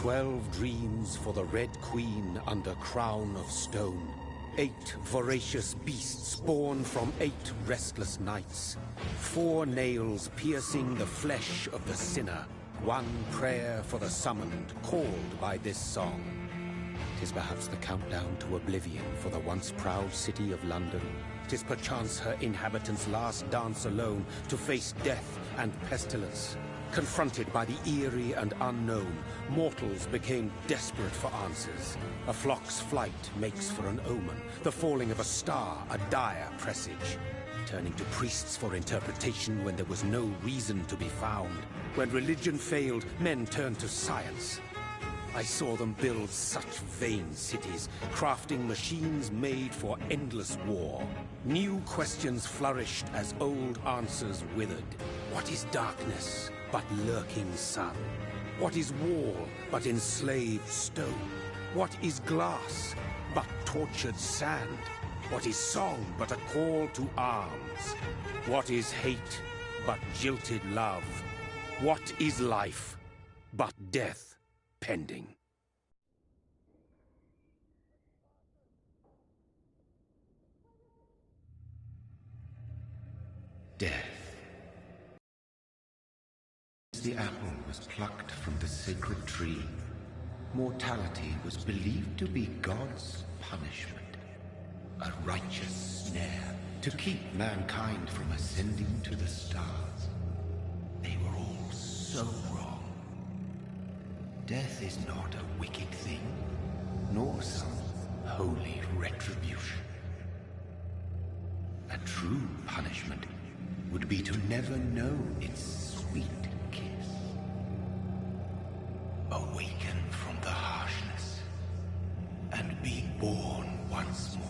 12 dreams for the Red Queen under crown of stone. 8 voracious beasts born from 8 restless nights. 4 nails piercing the flesh of the sinner. 1 prayer for the summoned, called by this song. 'Tis perhaps the countdown to oblivion for the once proud city of London. 'Tis perchance her inhabitants' last dance alone to face death and pestilence. Confronted by the eerie and unknown, mortals became desperate for answers. A flock's flight makes for an omen, the falling of a star a dire presage. Turning to priests for interpretation when there was no reason to be found. When religion failed, men turned to science. I saw them build such vain cities, crafting machines made for endless war. New questions flourished as old answers withered. What is darkness but lurking sun? What is wall but enslaved stone? What is glass but tortured sand? What is song but a call to arms? What is hate but jilted love? What is life but death pending? Death. The apple was plucked from the sacred tree. Mortality was believed to be God's punishment. A righteous snare to keep mankind from ascending to the stars. They were all so wrong. Death is not a wicked thing, nor some holy retribution. A true punishment would be to never know its sweet kiss. Awaken from the harshness and be born once more.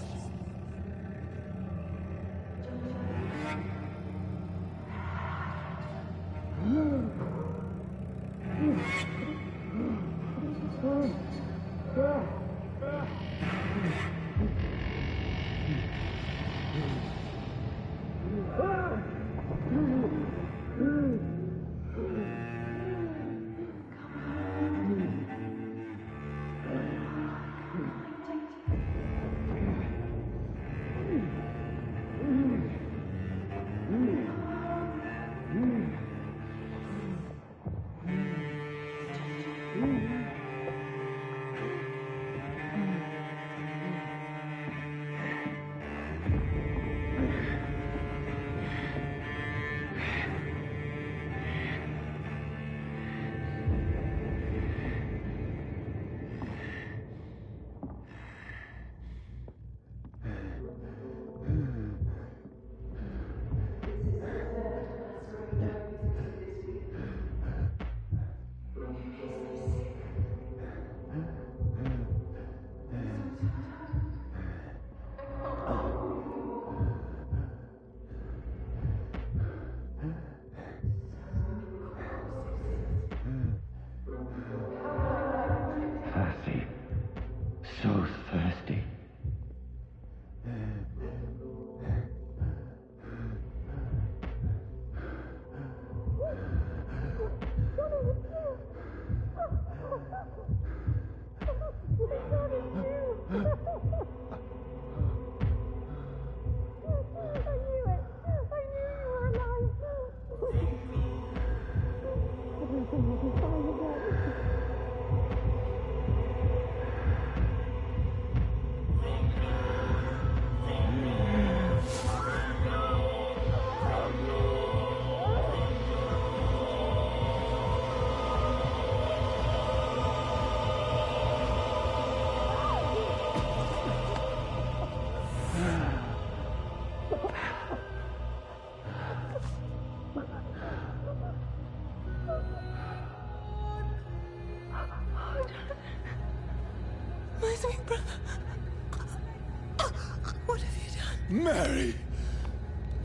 Mary!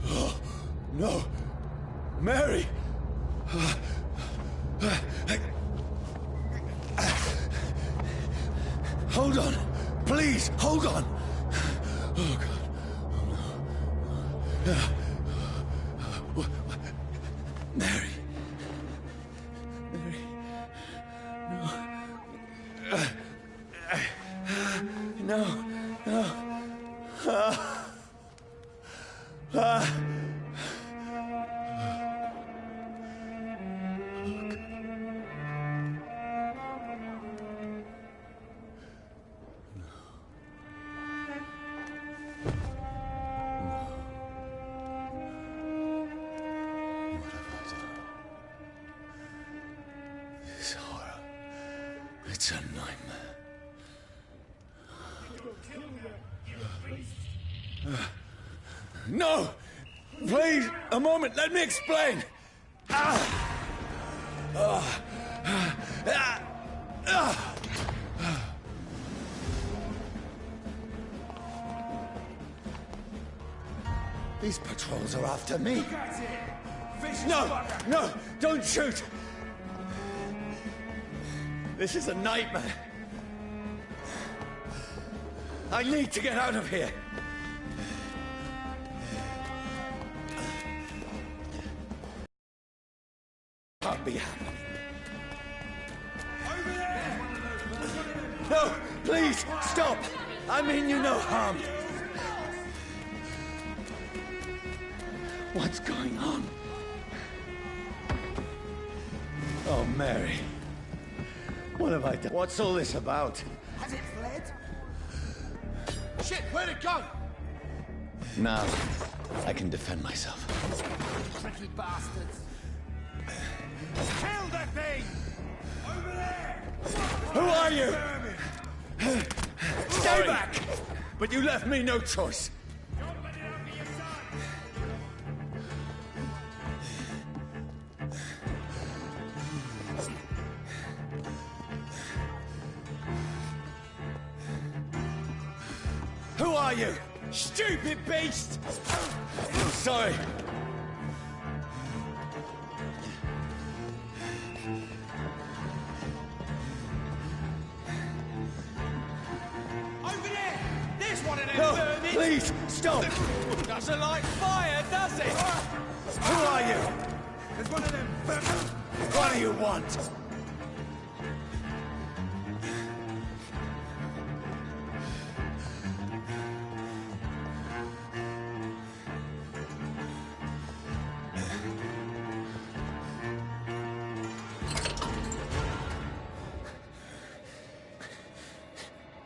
Oh, no! Mary! Hold on! Please, hold on! Oh, God. Oh, no. Mary! Mary! No. This horror. It's a nightmare. No! Please, a moment, let me explain! These patrols are after me. No! No! Don't shoot! This is a nightmare. I need to get out of here. Can't be happening. Over there! No! Please, stop! I mean you no harm. What's going on? Oh, Mary. What have I done? What's all this about? Has it fled? Shit, where'd it go? Now, I can defend myself. Tricky bastards. Kill that thing! Over there! Who are you? Stay back! But you left me no choice. Don't let it out for your son! Who are you? Stupid beast! I'm sorry. Over there! There's one of them No, vermin! please, stop! Doesn't like fire, does it? Who are you? There's one of them vermin! What do you want?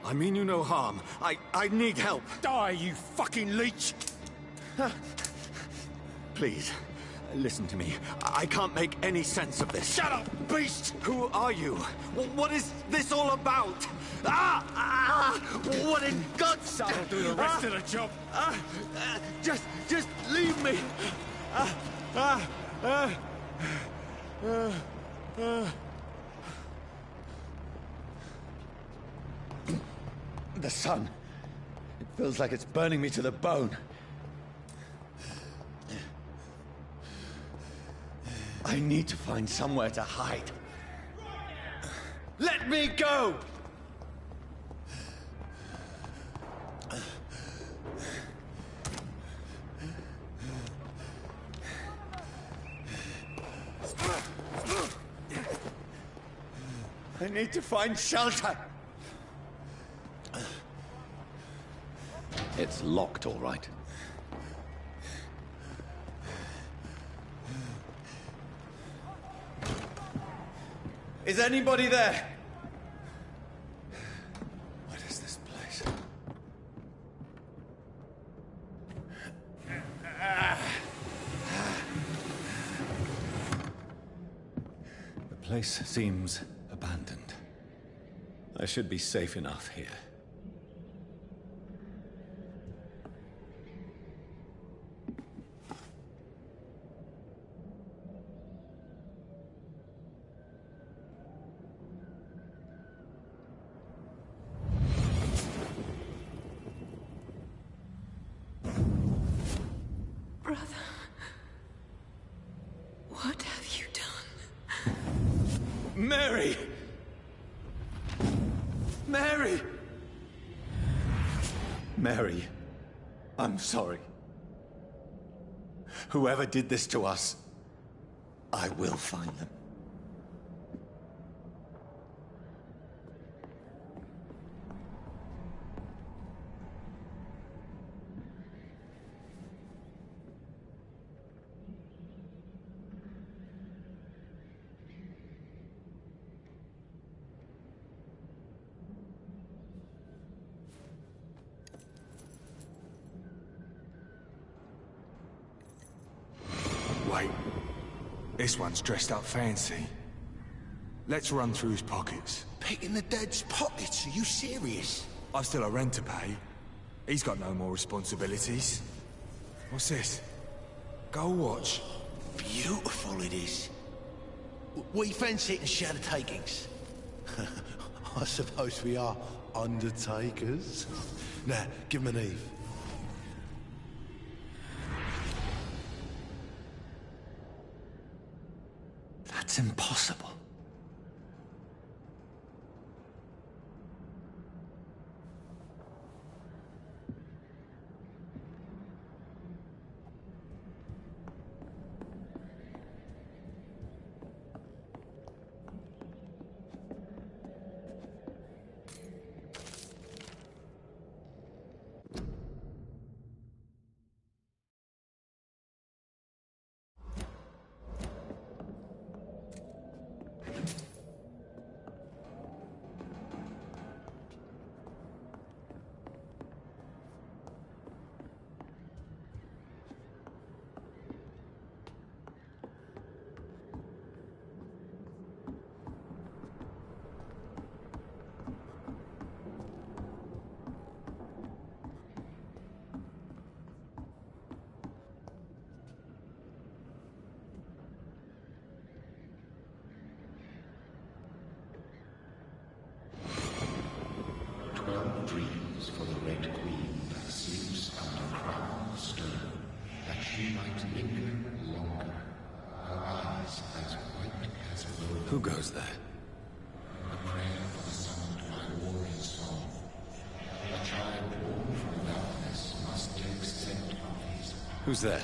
I mean you no harm. I need help. Die, you fucking leech! Please, listen to me. I can't make any sense of this. Shut up, beast! Who are you? What is this all about? What in God's... That'll do the rest of the job. Just leave me. The sun. It feels like it's burning me to the bone. I need to find somewhere to hide. Let me go! I need to find shelter. It's locked, all right. Is anybody there? What is this place? The place seems abandoned. I should be safe enough here. Brother, what have you done? Mary! Mary! Mary, I'm sorry. Whoever did this to us, I will find them. Wait. This one's dressed up fancy. Let's run through his pockets. Picking the dead's pockets? Are you serious? I've still a rent to pay. He's got no more responsibilities. What's this? Gold watch. Beautiful it is. We fancy it and share the takings. I suppose we are undertakers. Now, give him an Eve. That's impossible. Dreams for the Red Queen that sleeps under crown of stone, that she might linger longer, her eyes as white as wool. Who goes there? A prayer for the summoned by warring song. A child born from darkness must take scent of his heart. Who's there?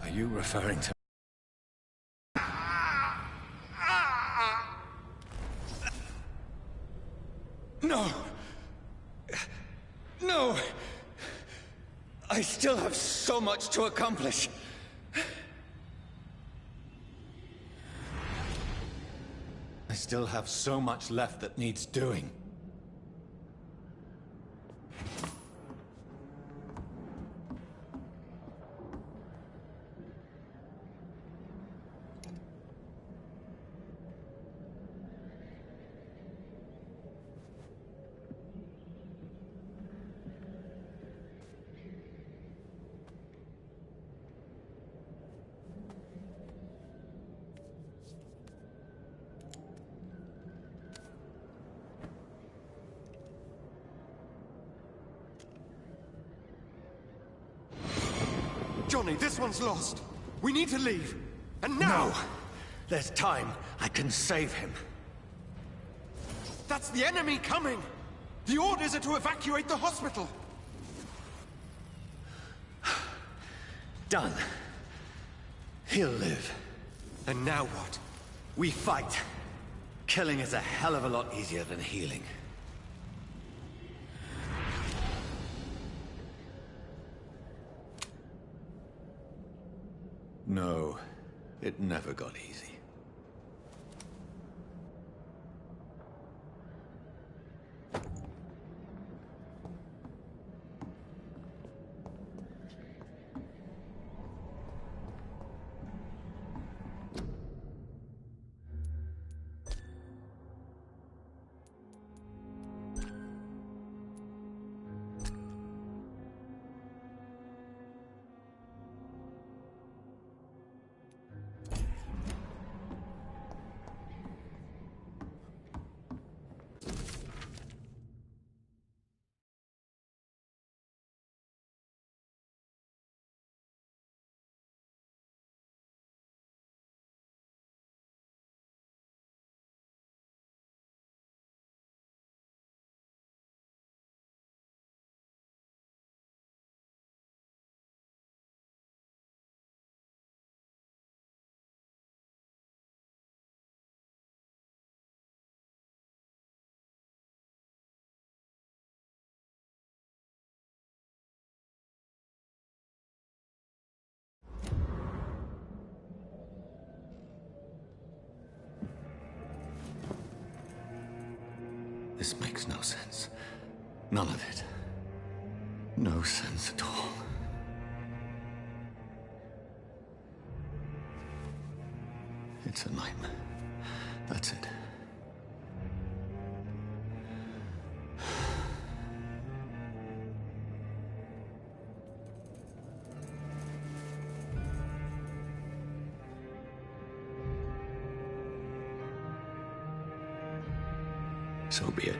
Are you referring to... No! No! I still have so much to accomplish. I still have so much left that needs doing. Johnny, this one's lost. We need to leave. And now! No! There's time. I can save him. That's the enemy coming! The orders are to evacuate the hospital! Done. He'll live. And now what? We fight. Killing is a hell of a lot easier than healing. No, it never got easy. This makes no sense. None of it. No sense at all. It's a nightmare. That's it. So be it.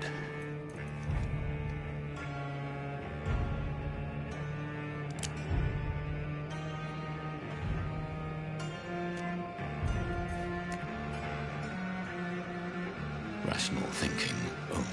Rational thinking only.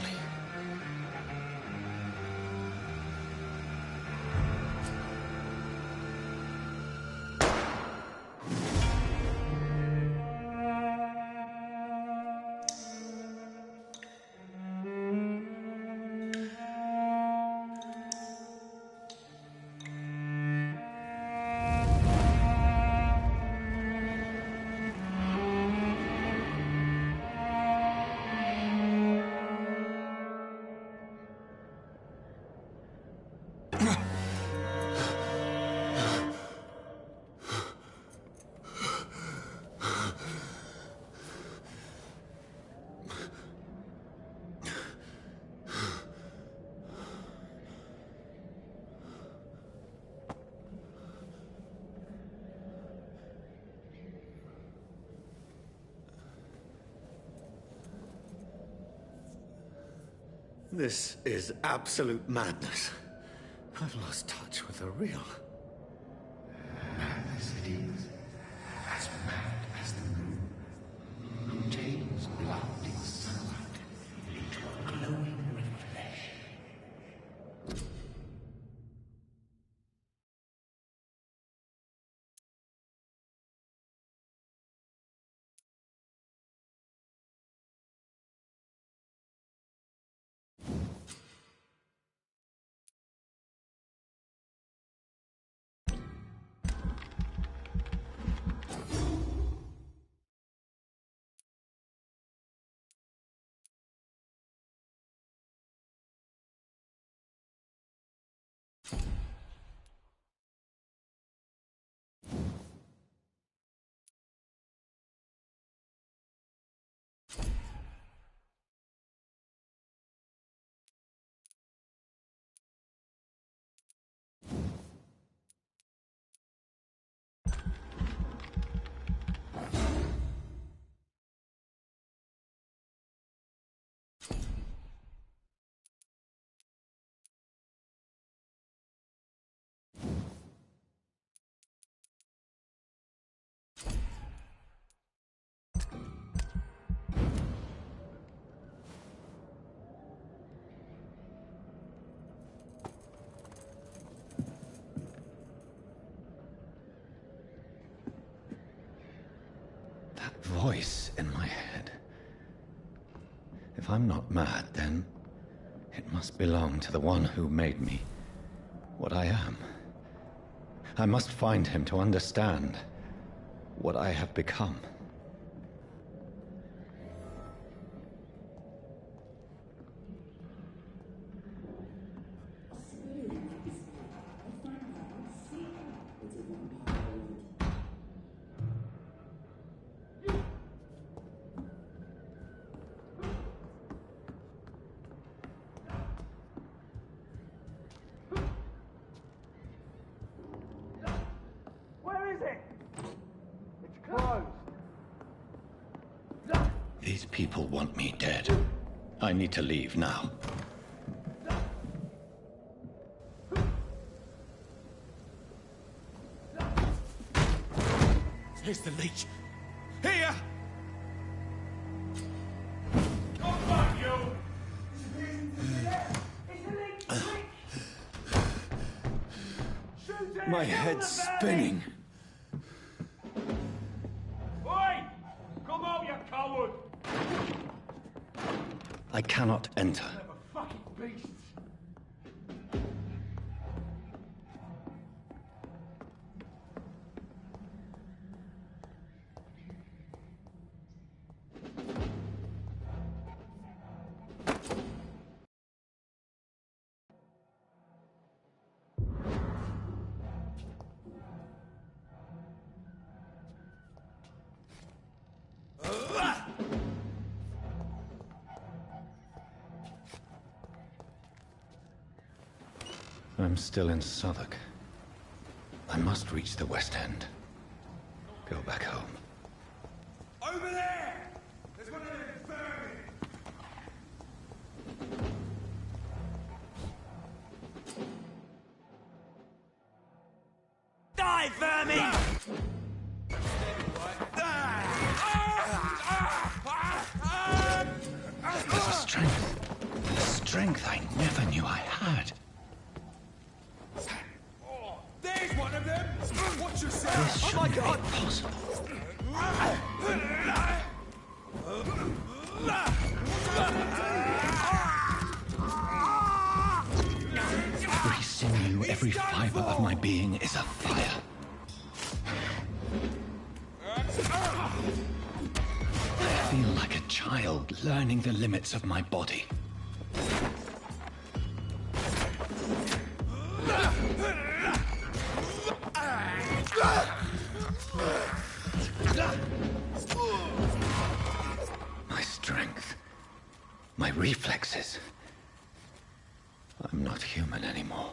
This is absolute madness. I've lost touch with the real. Madness it is, as mad as the moon, who changes blinding sunlight into a glowing reflection. That voice in my head. If I'm not mad, then it must belong to the one who made me what I am. I must find him to understand what I have become. These people want me dead. I need to leave now. Here's the leech. Here! My head's spinning. Oi! Come out, you coward! I cannot enter. Fucking beasts! I'm still in Southwark. I must reach the West End. Go back home. Over there! There's one of them vermin! Die, vermin! There's a strength I never knew I had. There's one of them! Watch yourself! This shouldn't be possible. Every sinew, every fiber of my being is afire. I feel like a child learning the limits of my body. My strength, my reflexes. I'm not human anymore.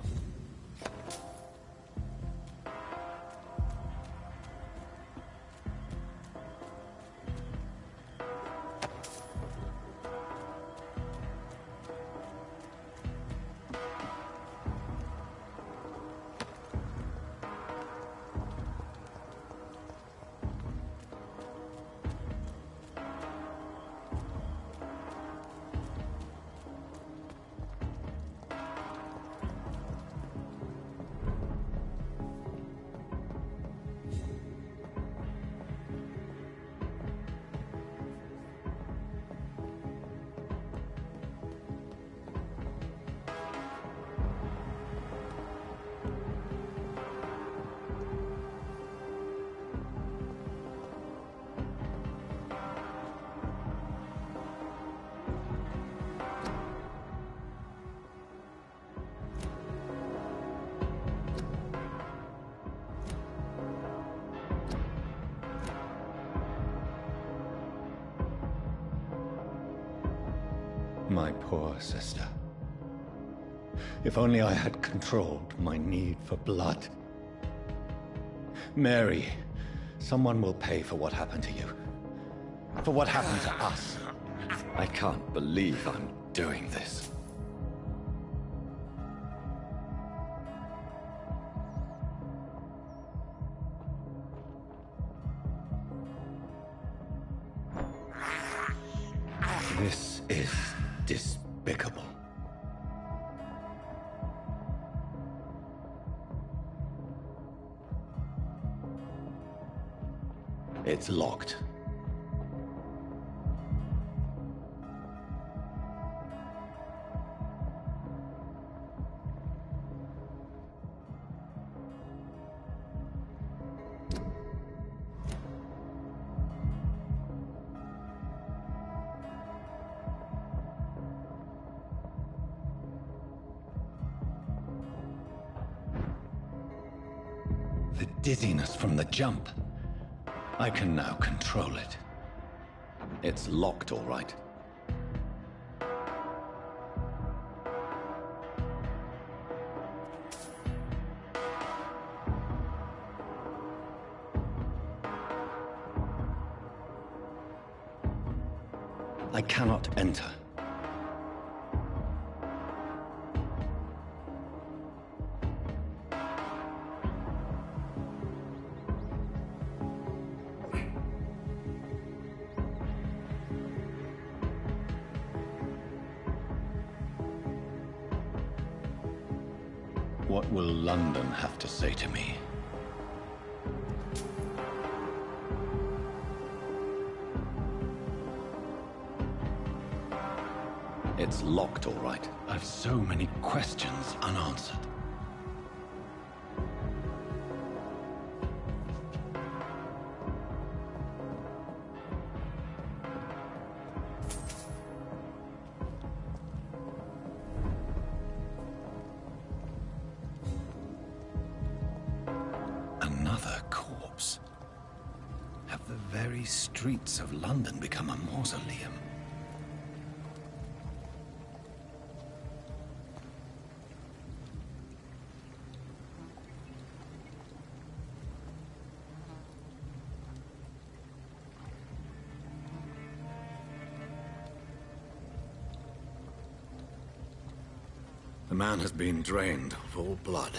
My poor sister. If only I had controlled my need for blood. Mary, someone will pay for what happened to you. For what happened to us. I can't believe I'm doing this. This is despicable. It's locked. The dizziness from the jump. I can now control it. It's locked, all right. I cannot enter. What will London have to say to me? It's locked, all right. I've so many questions unanswered. Another corpse. Have the very streets of London become a mausoleum? The man has been drained of all blood,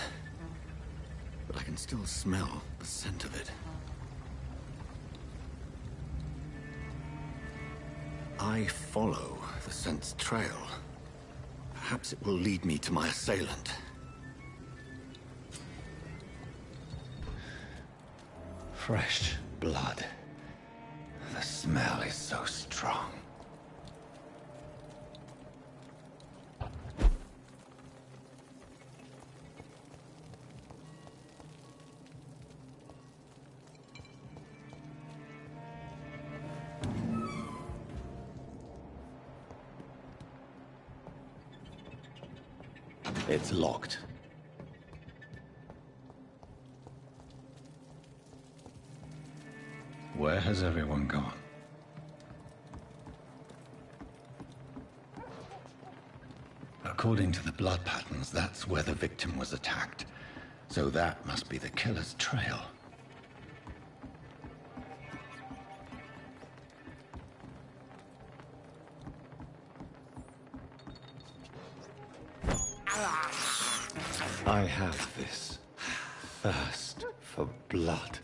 but I can still smell the scent of it. I follow the scent's trail. Perhaps it will lead me to my assailant. Fresh blood. The smell is so strong. It's locked. Where has everyone gone? According to the blood patterns, that's where the victim was attacked. So that must be the killer's trail. I have this thirst for blood.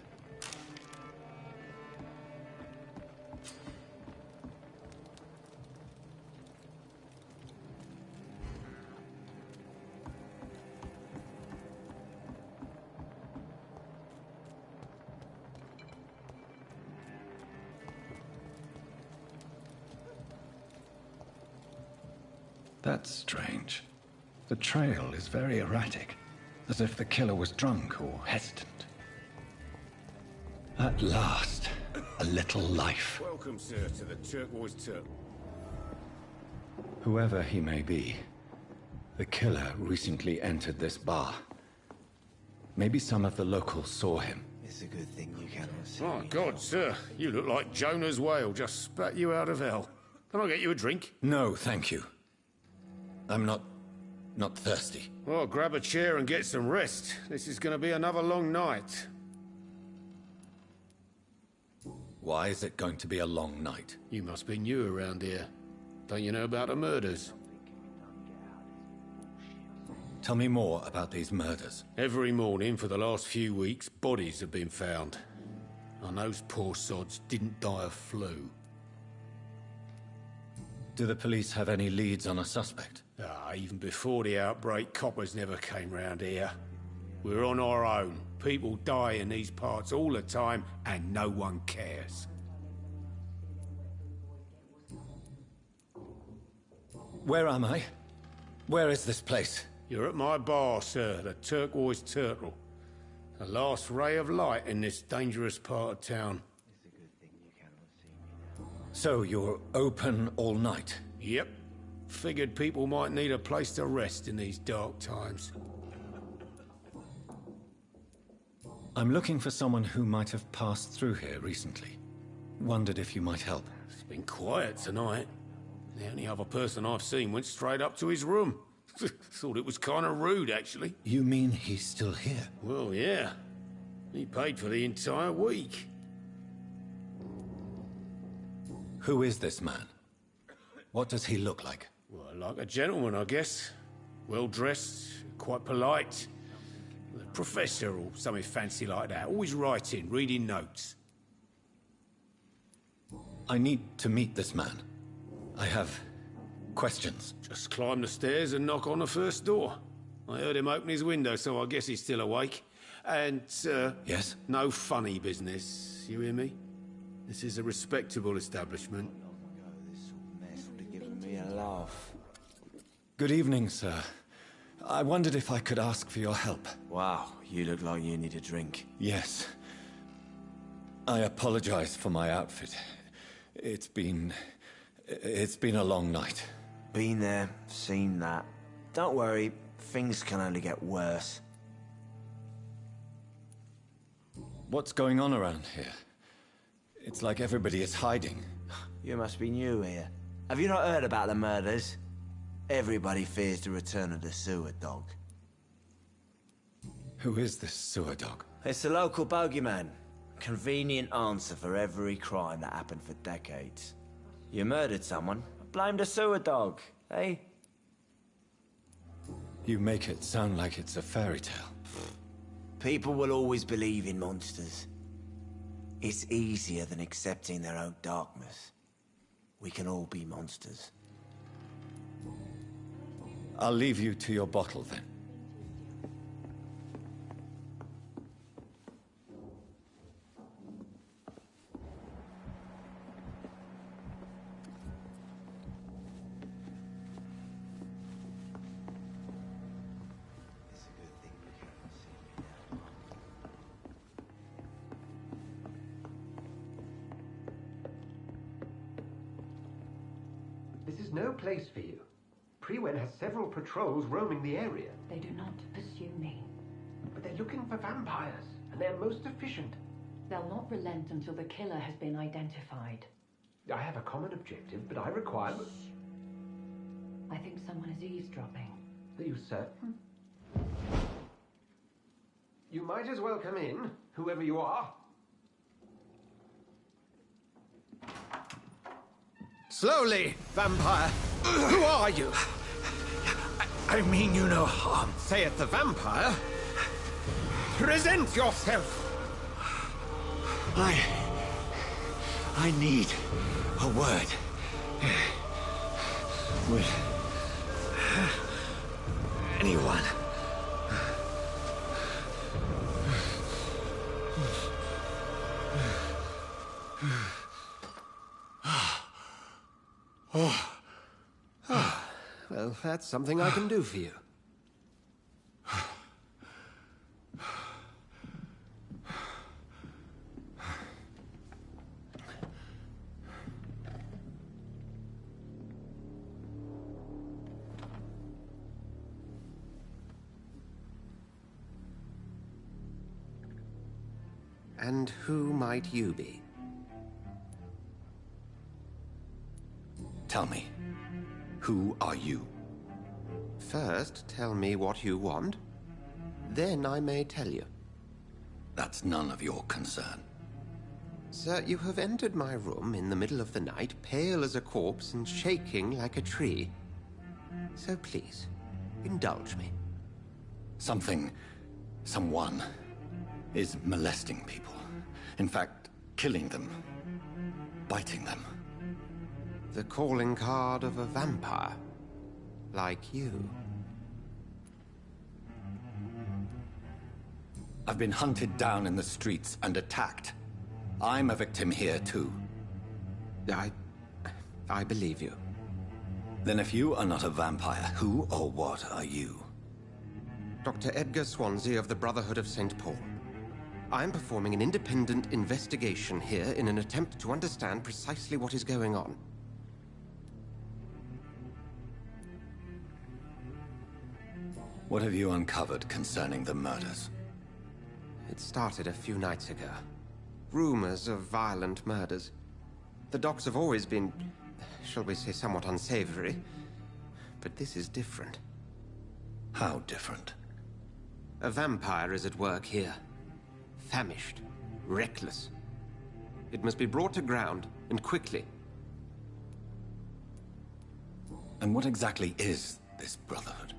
That's strange. The trail is very erratic, as if the killer was drunk or hesitant. At last, a little life. Welcome, sir, to the Turquoise Turtle. Whoever he may be, the killer recently entered this bar. Maybe some of the locals saw him. It's a good thing you cannot see. Oh, God, sir. You look like Jonah's whale just spat you out of hell. Can I get you a drink? No, thank you. I'm not thirsty. Well, grab a chair and get some rest. This is going to be another long night. Why is it going to be a long night? You must be new around here. Don't you know about the murders? Tell me more about these murders. Every morning for the last few weeks, bodies have been found. And those poor sods didn't die of flu. Do the police have any leads on a suspect? Even before the outbreak, coppers never came round here. We're on our own. People die in these parts all the time, and no one cares. Where am I? Where is this place? You're at my bar, sir, the Turquoise Turtle. The last ray of light in this dangerous part of town. So you're open all night? Yep. Figured people might need a place to rest in these dark times. I'm looking for someone who might have passed through here recently. Wondered if you might help. It's been quiet tonight. The only other person I've seen went straight up to his room. Thought it was kind of rude, actually. You mean he's still here? Well, yeah. He paid for the entire week. Who is this man? What does he look like? Well, like a gentleman, I guess. Well-dressed, quite polite. A professor or something fancy like that. Always writing, reading notes. I need to meet this man. I have questions. Just climb the stairs and knock on the first door. I heard him open his window, so I guess he's still awake. And, Yes? no funny business, you hear me? This is a respectable establishment. This would have given me a laugh. Good evening, sir. I wondered if I could ask for your help. Wow, you look like you need a drink. Yes. I apologize for my outfit. It's been a long night. Been there, seen that. Don't worry, things can only get worse. What's going on around here? It's like everybody is hiding. You must be new here. Have you not heard about the murders? Everybody fears the return of the sewer dog. Who is this sewer dog? It's the local bogeyman. Convenient answer for every crime that happened for decades. You murdered someone, blame the sewer dog, eh? You make it sound like it's a fairy tale. People will always believe in monsters. It's easier than accepting their own darkness. We can all be monsters. I'll leave you to your bottle then. This is no place for you. Priwen has several patrols roaming the area. They do not pursue me. But they're looking for vampires, and they're most efficient. They'll not relent until the killer has been identified. I have a common objective, but I require... I think someone is eavesdropping. Are you certain? You might as well come in, whoever you are. Slowly, vampire! Who are you? I mean you no harm. Saith the vampire. Present yourself! I need a word. With anyone. Well, that's something I can do for you. And who might you be? Tell me, who are you? First, tell me what you want. Then I may tell you. That's none of your concern. Sir, you have entered my room in the middle of the night, pale as a corpse and shaking like a tree. So please, indulge me. Someone is molesting people. In fact, killing them. Biting them. The calling card of a vampire. Like you. I've been hunted down in the streets and attacked. I'm a victim here, too. I believe you. Then if you are not a vampire, who or what are you? Dr. Edgar Swansea of the Brotherhood of St. Paul. I'm performing an independent investigation here in an attempt to understand precisely what is going on. What have you uncovered concerning the murders? It started a few nights ago. Rumors of violent murders. The docks have always been, shall we say, somewhat unsavory. But this is different. How different? A vampire is at work here. Famished. Reckless. It must be brought to ground, and quickly. And what exactly is this Brotherhood?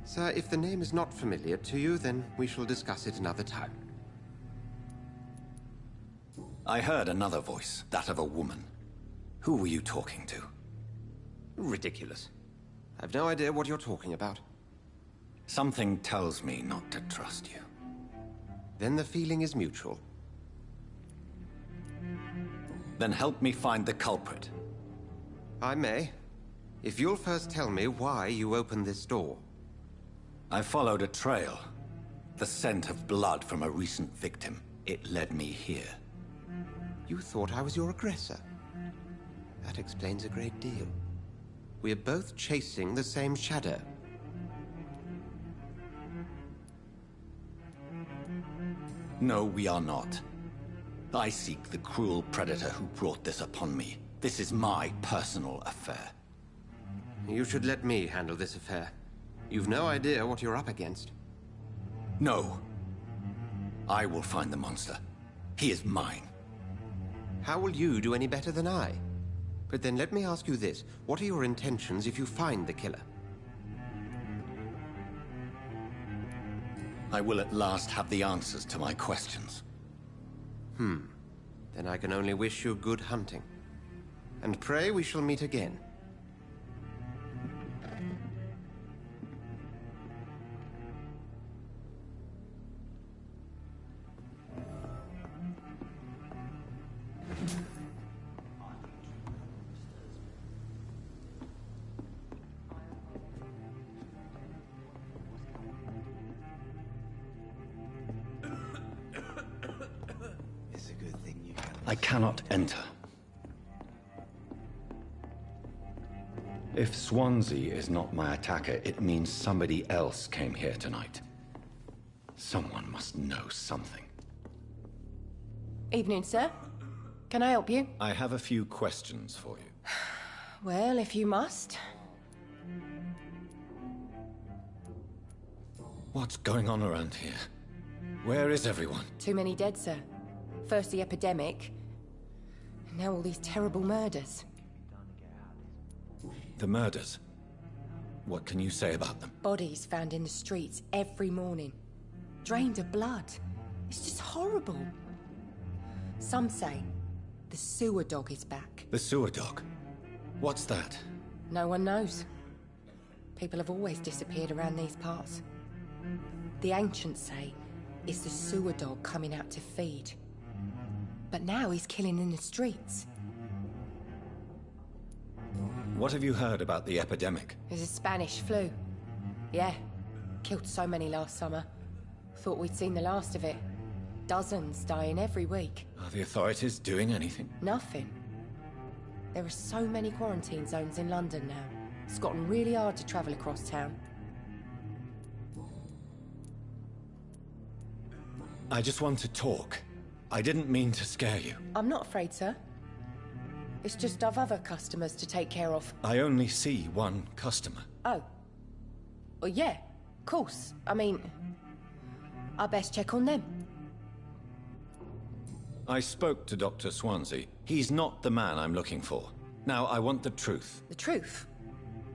Sir, if the name is not familiar to you, then we shall discuss it another time. I heard another voice, that of a woman. Who were you talking to? Ridiculous. I've no idea what you're talking about. Something tells me not to trust you. Then the feeling is mutual. Then help me find the culprit. I may. If you'll first tell me why you opened this door. I followed a trail. The scent of blood from a recent victim. It led me here. You thought I was your aggressor. That explains a great deal. We're both chasing the same shadow. No, we are not. I seek the cruel predator who brought this upon me. This is my personal affair. You should let me handle this affair. You've no idea what you're up against. No. I will find the monster. He is mine. How will you do any better than I? But then let me ask you this. What are your intentions if you find the killer? I will at last have the answers to my questions. Then I can only wish you good hunting. And pray we shall meet again. I cannot enter. If Swansea is not my attacker, it means somebody else came here tonight. Someone must know something. Evening, sir. Can I help you? I have a few questions for you. Well, if you must. What's going on around here? Where is everyone? Too many dead, sir. First the epidemic, and now all these terrible murders. The murders? What can you say about them? Bodies found in the streets every morning. Drained of blood. It's just horrible. Some say the sewer dog is back. The sewer dog? What's that? No one knows. People have always disappeared around these parts. The ancients say it's the sewer dog coming out to feed. But now he's killing in the streets. What have you heard about the epidemic? There's a Spanish flu. Yeah. Killed so many last summer. Thought we'd seen the last of it. Dozens dying every week. Are the authorities doing anything? Nothing. There are so many quarantine zones in London now. It's gotten really hard to travel across town. I just want to talk. I didn't mean to scare you. I'm not afraid, sir. It's just I've other customers to take care of. I only see one customer. Oh. Well, yeah, of course. I mean, I best check on them. I spoke to Dr. Swansea. He's not the man I'm looking for. Now, I want the truth. The truth?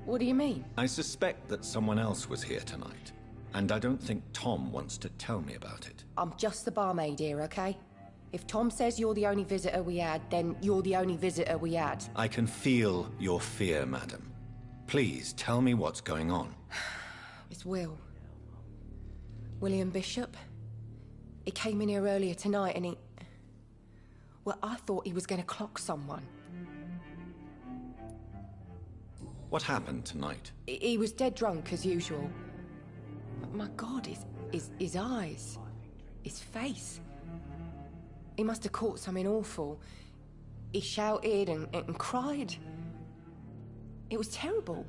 What do you mean? I suspect that someone else was here tonight. And I don't think Tom wants to tell me about it. I'm just the barmaid here, okay? If Tom says you're the only visitor we had, then you're the only visitor we had. I can feel your fear, madam. Please, tell me what's going on. It's Will. William Bishop. He came in here earlier tonight and he... Well, I thought he was going to clock someone. What happened tonight? He was dead drunk, as usual. But my God, his eyes... his face... He must have caught something awful. He shouted and cried. It was terrible.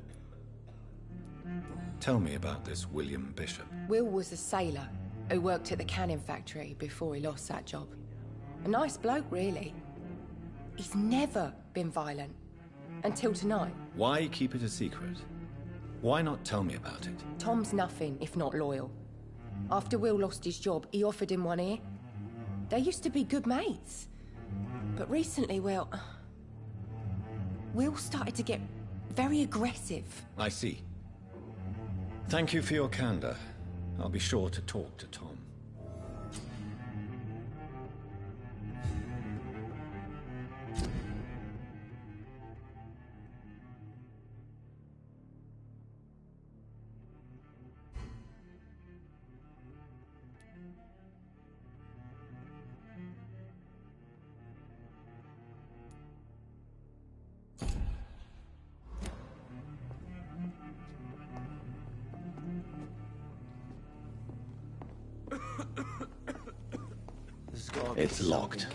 Tell me about this William Bishop. Will was a sailor who worked at the canning factory before he lost that job. A nice bloke, really. He's never been violent. Until tonight. Why keep it a secret? Why not tell me about it? Tom's nothing if not loyal. After Will lost his job, he offered him one ear. They used to be good mates. But recently, well... Will started to get very aggressive. I see. Thank you for your candor. I'll be sure to talk to Tom. It's locked.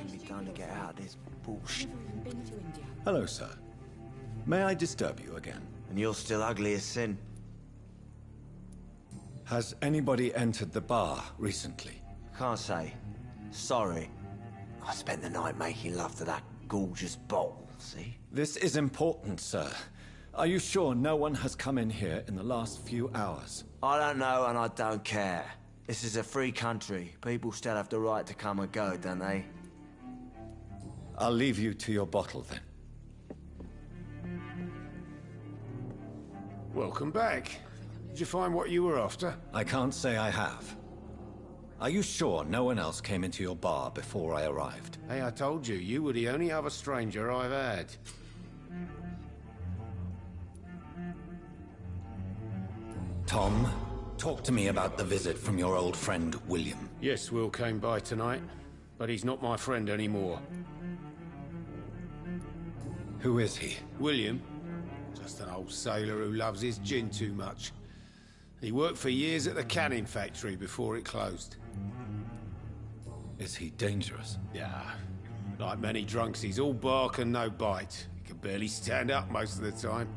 Hello, sir. May I disturb you again? And you're still ugly as sin. Has anybody entered the bar recently? Can't say. Sorry. I spent the night making love to that gorgeous bottle, see? This is important, sir. Are you sure no one has come in here in the last few hours? I don't know and I don't care. This is a free country. People still have the right to come and go, don't they? I'll leave you to your bottle, then. Welcome back. Did you find what you were after? I can't say I have. Are you sure no one else came into your bar before I arrived? Hey, I told you, you were the only other stranger I've had. Tom, talk to me about the visit from your old friend, William. Yes, Will came by tonight, but he's not my friend anymore. Who is he? William? Just an old sailor who loves his gin too much. He worked for years at the canning factory before it closed. Is he dangerous? Yeah. Like many drunks, he's all bark and no bite. He can barely stand up most of the time.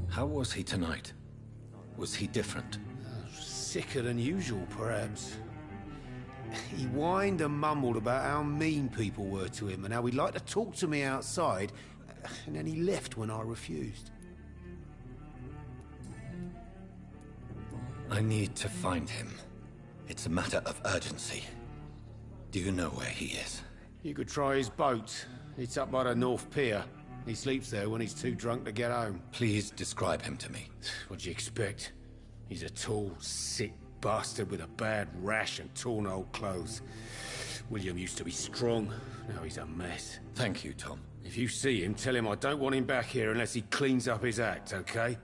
How was he tonight? Was he different? Sicker than usual, perhaps. He whined and mumbled about how mean people were to him and how he'd like to talk to me outside, and then he left when I refused. I need to find him. It's a matter of urgency. Do you know where he is? You could try his boat. It's up by the North Pier. He sleeps there when he's too drunk to get home. Please describe him to me. What'd you expect? He's a tall, sick bastard with a bad rash and torn old clothes. William used to be strong. Now he's a mess. Thank you, Tom. If you see him, tell him I don't want him back here unless he cleans up his act, okay?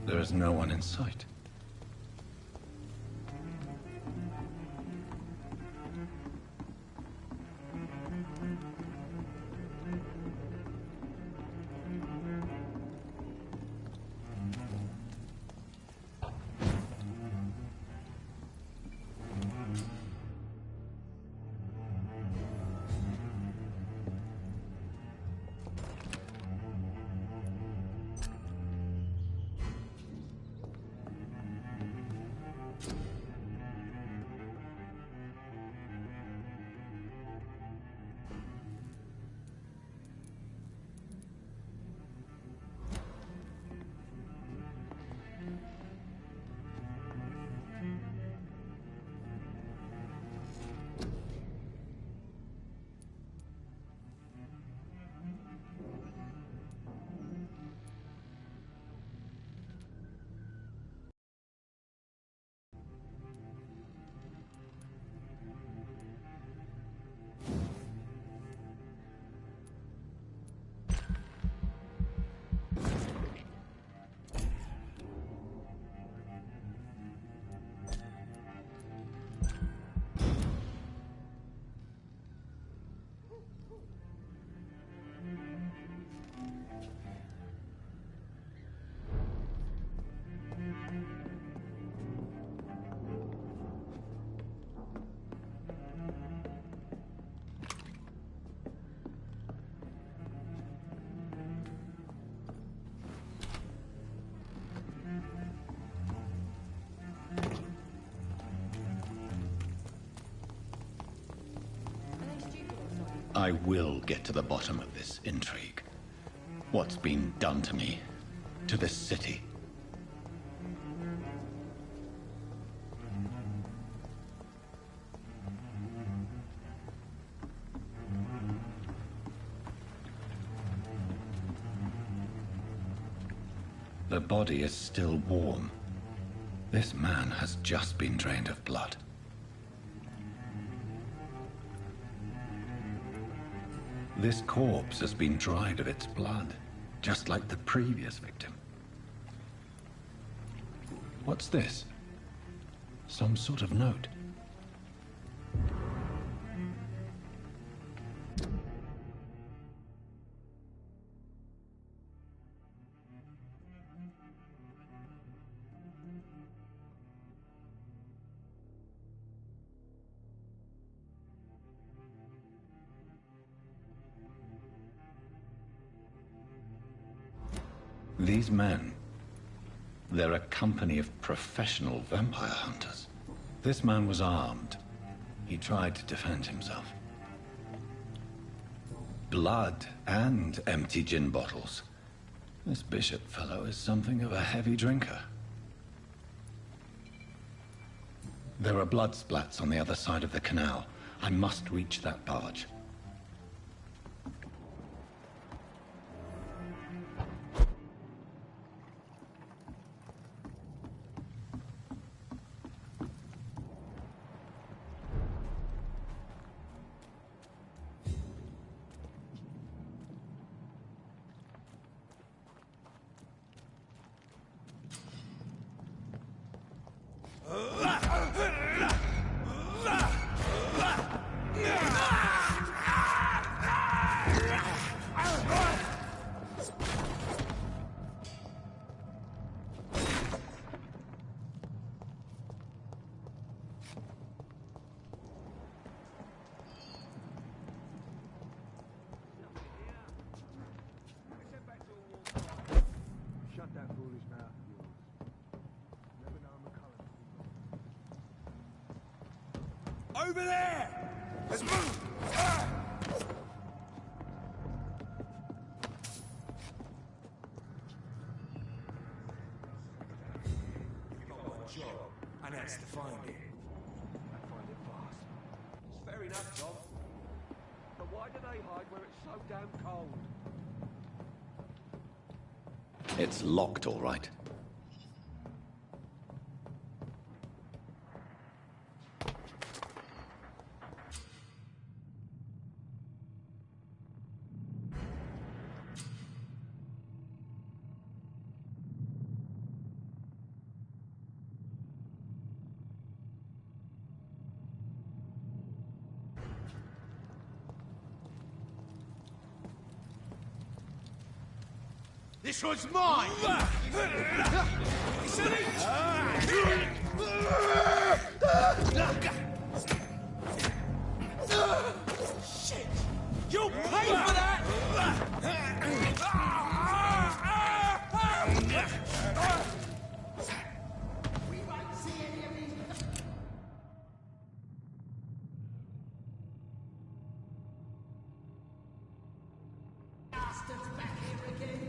There is no one in sight. I will get to the bottom of this intrigue. What's been done to me, to this city. The body is still warm. This man has just been drained of blood. This corpse has been dried of its blood, just like the previous victim. What's this? Some sort of note. These men, they're a company of professional vampire hunters. This man was armed. He tried to defend himself. Blood and empty gin bottles. This Bishop fellow is something of a heavy drinker. There are blood splats on the other side of the canal. I must reach that barge. Over there! Let's move! Ah! You've got one job, and that's to find it. And find it fast. It's fair enough, Tom. But why do they hide where it's so damn cold? It's locked, all right. This one's mine! It's an Shit! You'll pay for that! We won't see any of these bastards back here again.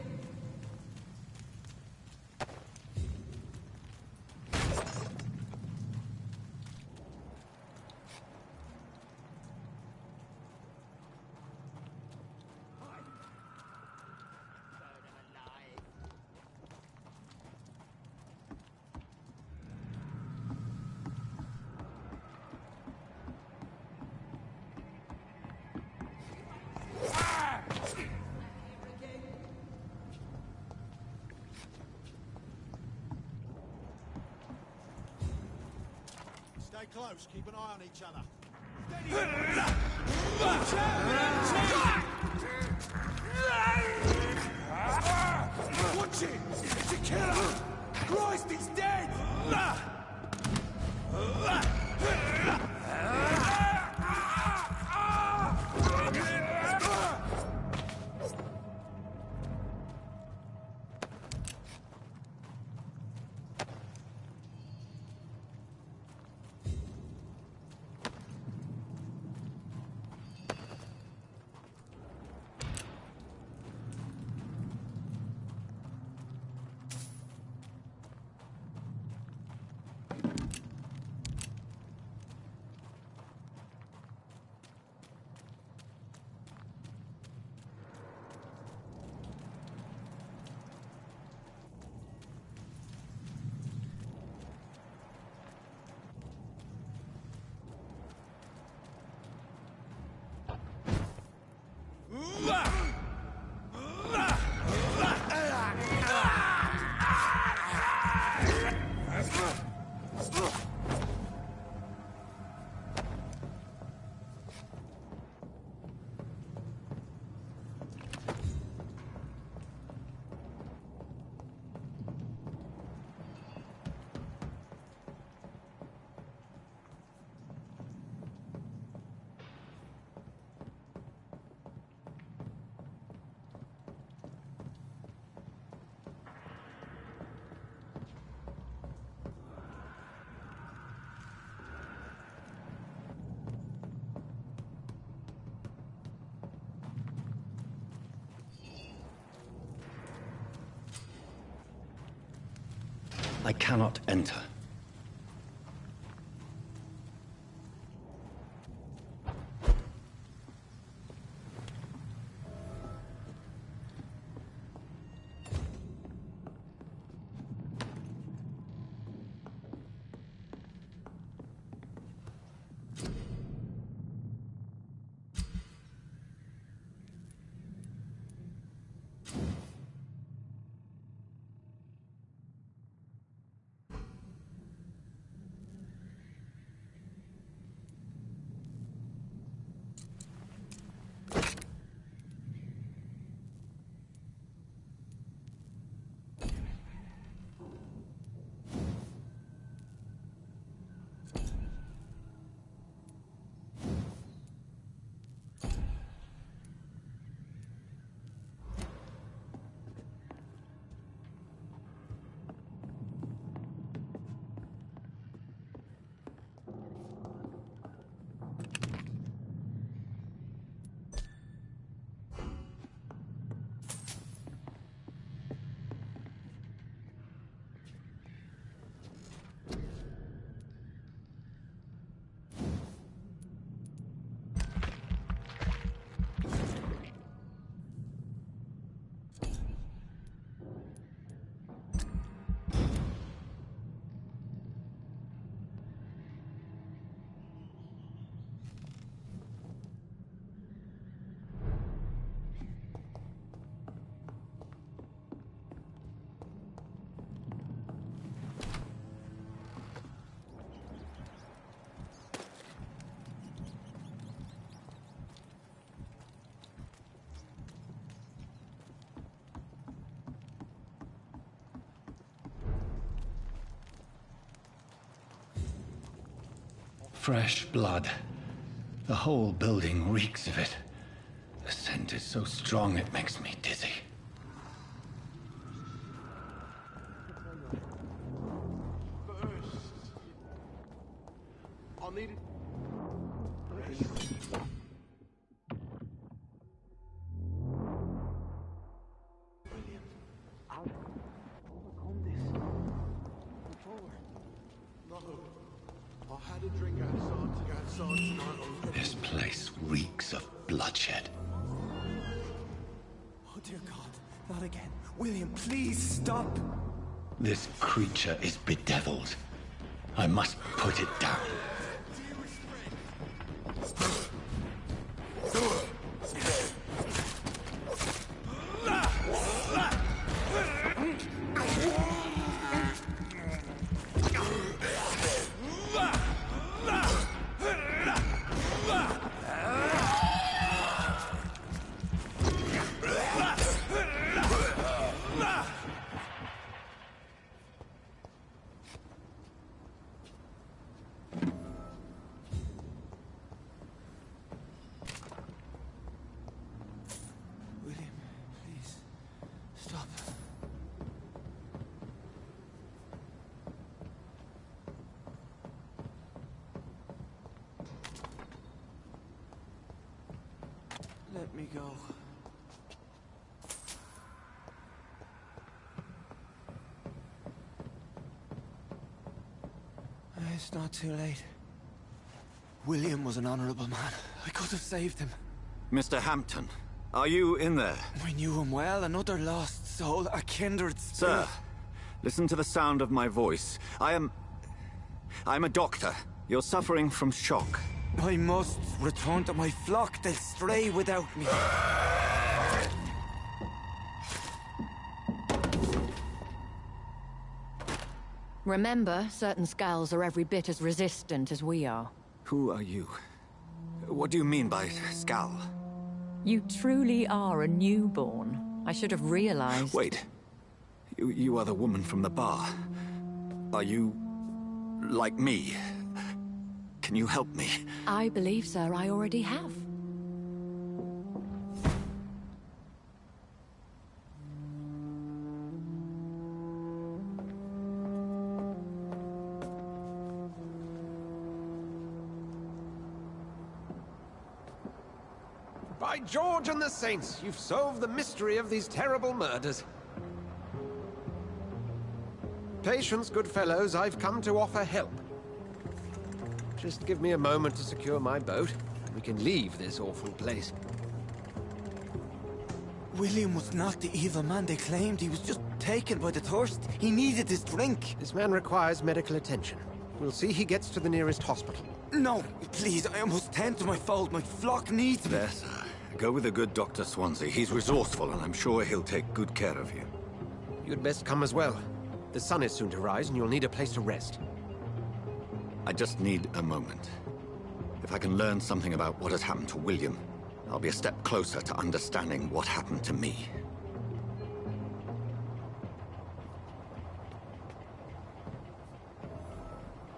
Stay close, keep an eye on each other. Watch it! It's a killer! Christ, he's dead! I cannot enter. Fresh blood. The whole building reeks of it. The scent is so strong it makes me dizzy. I need it. William, I'll overcome this. Come forward. No. I had a drink outside tonight. This place reeks of bloodshed. Oh dear God, not again. William, please stop. This creature is bedeviled. I must put it down. Let me go. It's not too late. William was an honorable man. I could have saved him. Mr. Hampton, are you in there? I knew him well, another lost soul, a kindred spirit. Sir, listen to the sound of my voice. I'm a doctor. You're suffering from shock. I must return to my flock. They'll stray without me. Remember, certain skulls are every bit as resistant as we are. Who are you? What do you mean by skull? You truly are a newborn. I should have realized. Wait. You are the woman from the bar. Are you like me? Can you help me? I believe, sir, I already have. By George and the Saints, you've solved the mystery of these terrible murders. patience, good fellows. I've come to offer help. Just give me a moment to secure my boat. We can leave this awful place. William was not the evil man they claimed. He was just taken by the thirst. He needed his drink. This man requires medical attention. We'll see he gets to the nearest hospital. No, please, I must tend to my fold. My flock needs me. There, sir. Go with the good Dr. Swansea. He's resourceful, and I'm sure he'll take good care of you. You'd best come as well. The sun is soon to rise, and you'll need a place to rest. I just need a moment. If I can learn something about what has happened to William, I'll be a step closer to understanding what happened to me.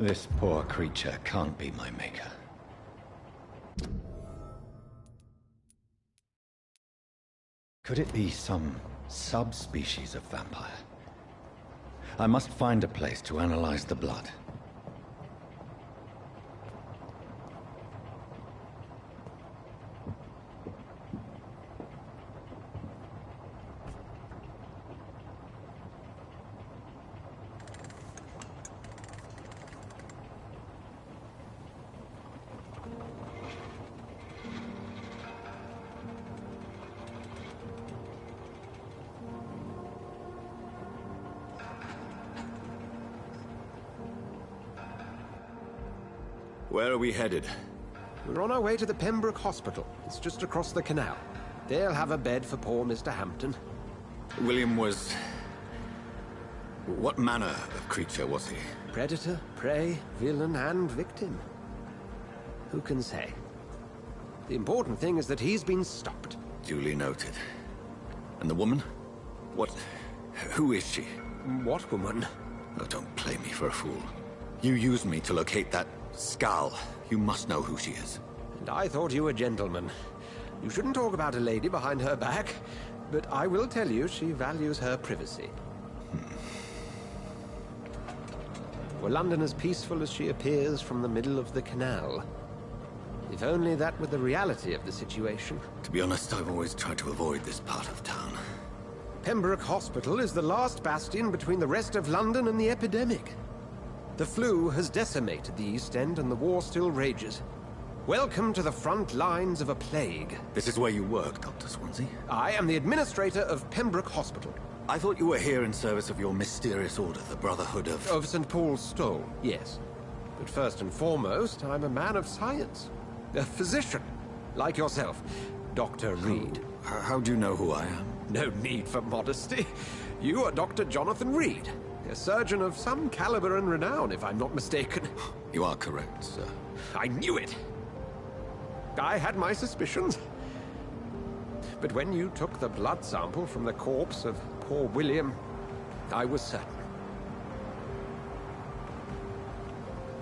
This poor creature can't be my maker. Could it be some subspecies of vampire? I must find a place to analyze the blood. Where are we headed? We're on our way to the Pembroke Hospital. It's just across the canal. They'll have a bed for poor Mr. Hampton. William was... what manner of creature was he? Predator, prey, villain, and victim. Who can say? The important thing is that he's been stopped. Duly noted. And the woman? What... who is she? What woman? Oh, don't play me for a fool. You used me to locate that skull. You must know who she is. And I thought you a gentleman. You shouldn't talk about a lady behind her back, but I will tell you she values her privacy. Were London as peaceful as she appears from the middle of the canal? If only that were the reality of the situation. To be honest, I've always tried to avoid this part of town. Pembroke Hospital is the last bastion between the rest of London and the epidemic. The flu has decimated the East End and the war still rages. Welcome to the front lines of a plague. This is where you work, Dr. Swansea? I am the administrator of Pembroke Hospital. I thought you were here in service of your mysterious order, the Brotherhood of... Of St. Paul's Stole, yes. But first and foremost, I'm a man of science. A physician, like yourself, Dr. Reed. How do you know who I am? No need for modesty. You are Dr. Jonathan Reed. A surgeon of some caliber and renown, if I'm not mistaken. You are correct, sir. I knew it! I had my suspicions. But when you took the blood sample from the corpse of poor William, I was certain.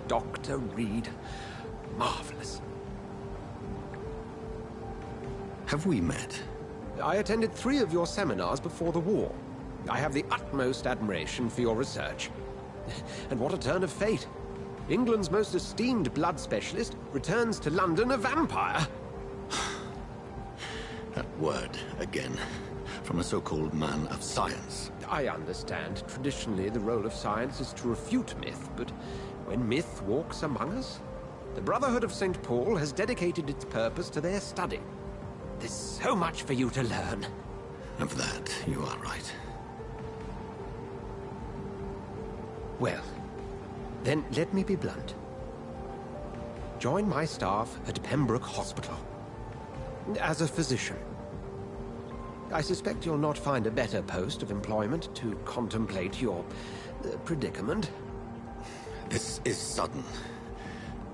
Dr. Reed. Marvelous. Have we met? I attended 3 of your seminars before the war. I have the utmost admiration for your research. And what a turn of fate. England's most esteemed blood specialist returns to London a vampire. That word, again. From a so-called man of science. I understand. Traditionally, the role of science is to refute myth, but when myth walks among us, the Brotherhood of St. Paul has dedicated its purpose to their study. There's so much for you to learn. Of that, you are right. Well, then let me be blunt. Join my staff at Pembroke Hospital. As a physician. I suspect you'll not find a better post of employment to contemplate your predicament. This is sudden.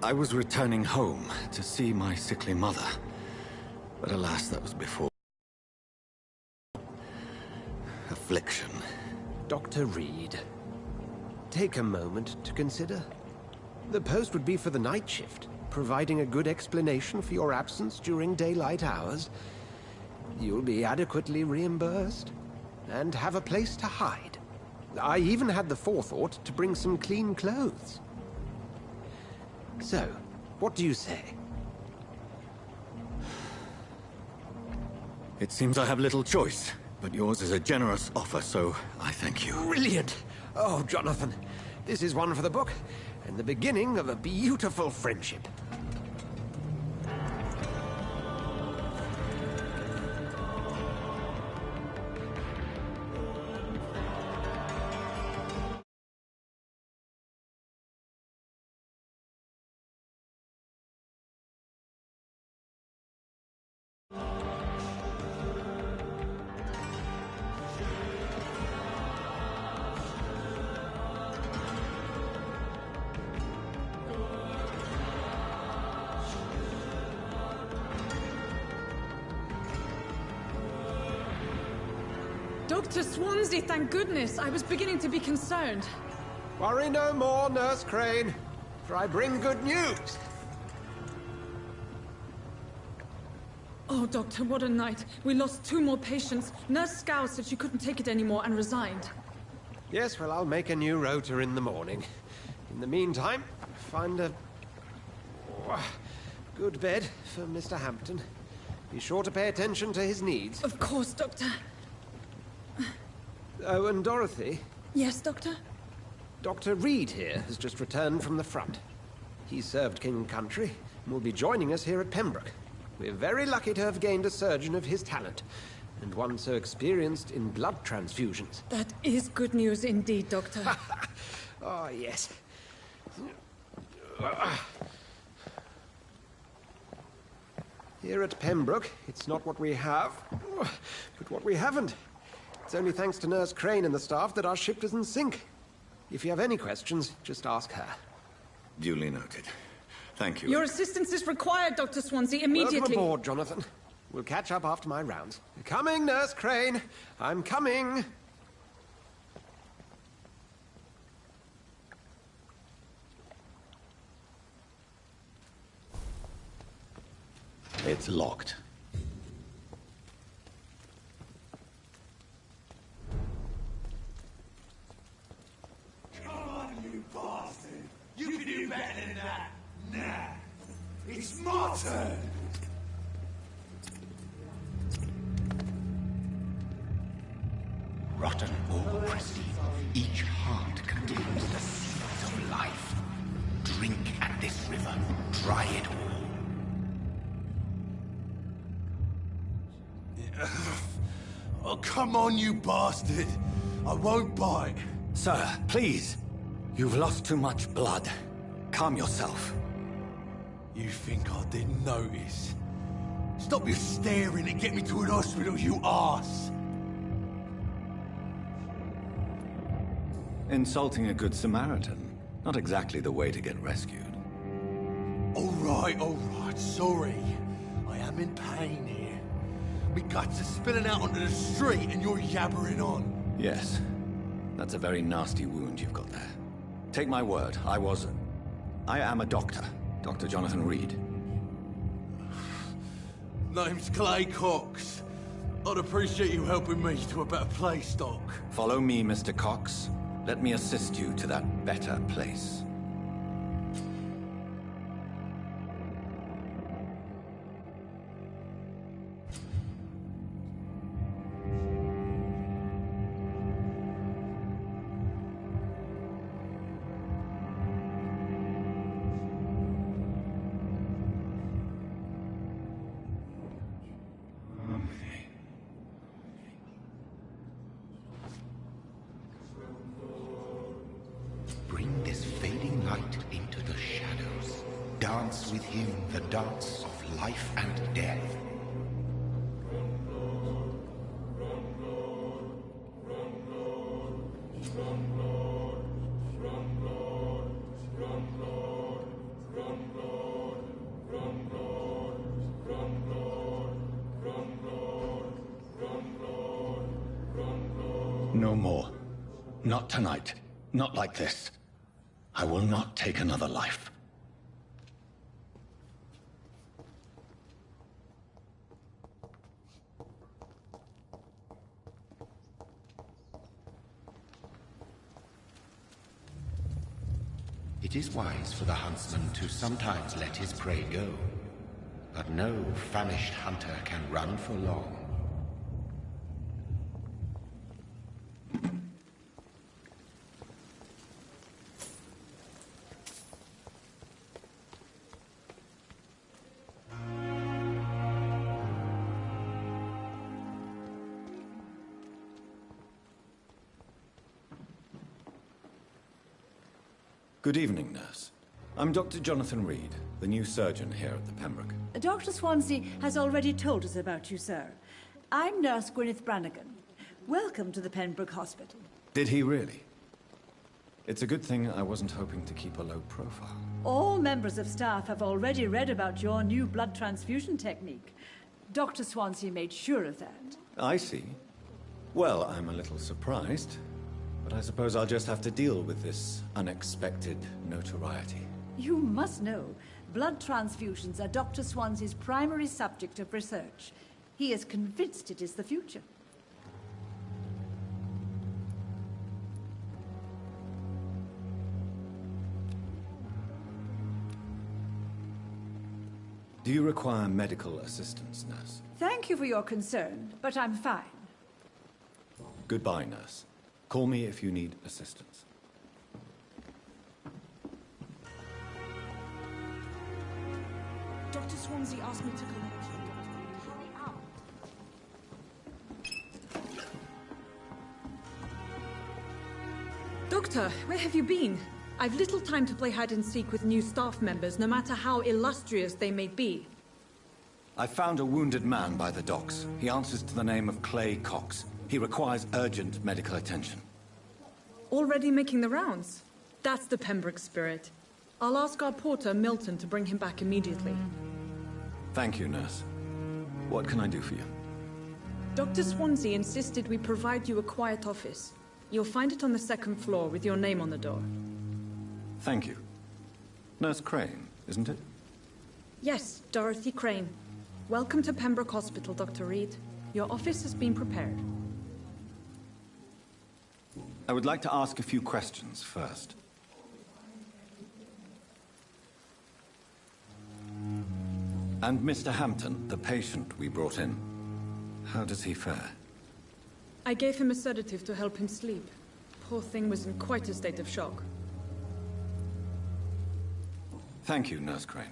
I was returning home to see my sickly mother. But alas, that was before... affliction. Dr. Reed. Take a moment to consider. The post would be for the night shift, providing a good explanation for your absence during daylight hours. You'll be adequately reimbursed, and have a place to hide. I even had the forethought to bring some clean clothes. So, what do you say? It seems I have little choice, but yours is a generous offer, so I thank you. Brilliant! Oh, Jonathan, this is one for the book, and the beginning of a beautiful friendship. Dr. Swansea, thank goodness. I was beginning to be concerned. Worry no more, Nurse Crane, for I bring good news. Oh, Doctor, what a night. We lost 2 more patients. Nurse Scow said she couldn't take it anymore and resigned. Yes, well, I'll make a new rota in the morning. In the meantime, find a good bed for Mr. Hampton. Be sure to pay attention to his needs. Of course, Doctor. Oh, and Dorothy? Yes, Doctor? Dr. Reed here has just returned from the front. He served King and Country and will be joining us here at Pembroke. We're very lucky to have gained a surgeon of his talent, and one so experienced in blood transfusions. That is good news indeed, Doctor. Oh, yes. Here at Pembroke, it's not what we have, but what we haven't. It's only thanks to Nurse Crane and the staff that our ship doesn't sink. If you have any questions, just ask her. Duly noted. Thank you. Your assistance is required, Dr. Swansea, immediately. Welcome aboard, Jonathan. We'll catch up after my rounds. Coming, Nurse Crane. I'm coming. It's locked. You can do better than that. Nah. It's my turn. Rotten or pristine, each heart contains the seeds of life. Drink at this river, try it all. Oh, come on, you bastard. I won't bite. Sir, please. You've lost too much blood. Calm yourself. You think I didn't notice? Stop your staring and get me to an hospital, you arse! Insulting a good Samaritan. Not exactly the way to get rescued. All right, sorry. I am in pain here. My guts are spilling out onto the street and you're yabbering on. Yes. That's a very nasty wound you've got there. Take my word, I am a doctor. Dr. Jonathan Reed. Name's Clay Cox. I'd appreciate you helping me to a better place, Doc. Follow me, Mr. Cox. Let me assist you to that better place. Bring this fading light into the shadows. Dance with him the dance of life and death. No more. Not tonight. Not like this. I will not take another life. It is wise for the huntsman to sometimes let his prey go, but no famished hunter can run for long. Good evening, nurse. I'm Dr. Jonathan Reed, the new surgeon here at the Pembroke. Dr. Swansea has already told us about you, sir. I'm Nurse Gwyneth Brannigan. Welcome to the Pembroke Hospital. Did he really? It's a good thing I wasn't hoping to keep a low profile. All members of staff have already read about your new blood transfusion technique. Dr. Swansea made sure of that. I see. Well, I'm a little surprised, but I suppose I'll just have to deal with this unexpected notoriety. You must know, blood transfusions are Dr. Swansea's primary subject of research. He is convinced it is the future. Do you require medical assistance, nurse? Thank you for your concern, but I'm fine. Goodbye, nurse. Call me if you need assistance. Dr. Swansea asked me to collect you. Hurry up. Doctor, where have you been? I've little time to play hide-and-seek with new staff members, no matter how illustrious they may be. I found a wounded man by the docks. He answers to the name of Clay Cox. He requires urgent medical attention. Already making the rounds? That's the Pembroke spirit. I'll ask our porter, Milton, to bring him back immediately. Thank you, nurse. What can I do for you? Dr. Swansea insisted we provide you a quiet office. You'll find it on the second floor with your name on the door. Thank you. Nurse Crane, isn't it? Yes, Dorothy Crane. Welcome to Pembroke Hospital, Dr. Reed. Your office has been prepared. I would like to ask a few questions first. And Mr. Hampton, the patient we brought in, how does he fare? I gave him a sedative to help him sleep. Poor thing was in quite a state of shock. Thank you, Nurse Crane.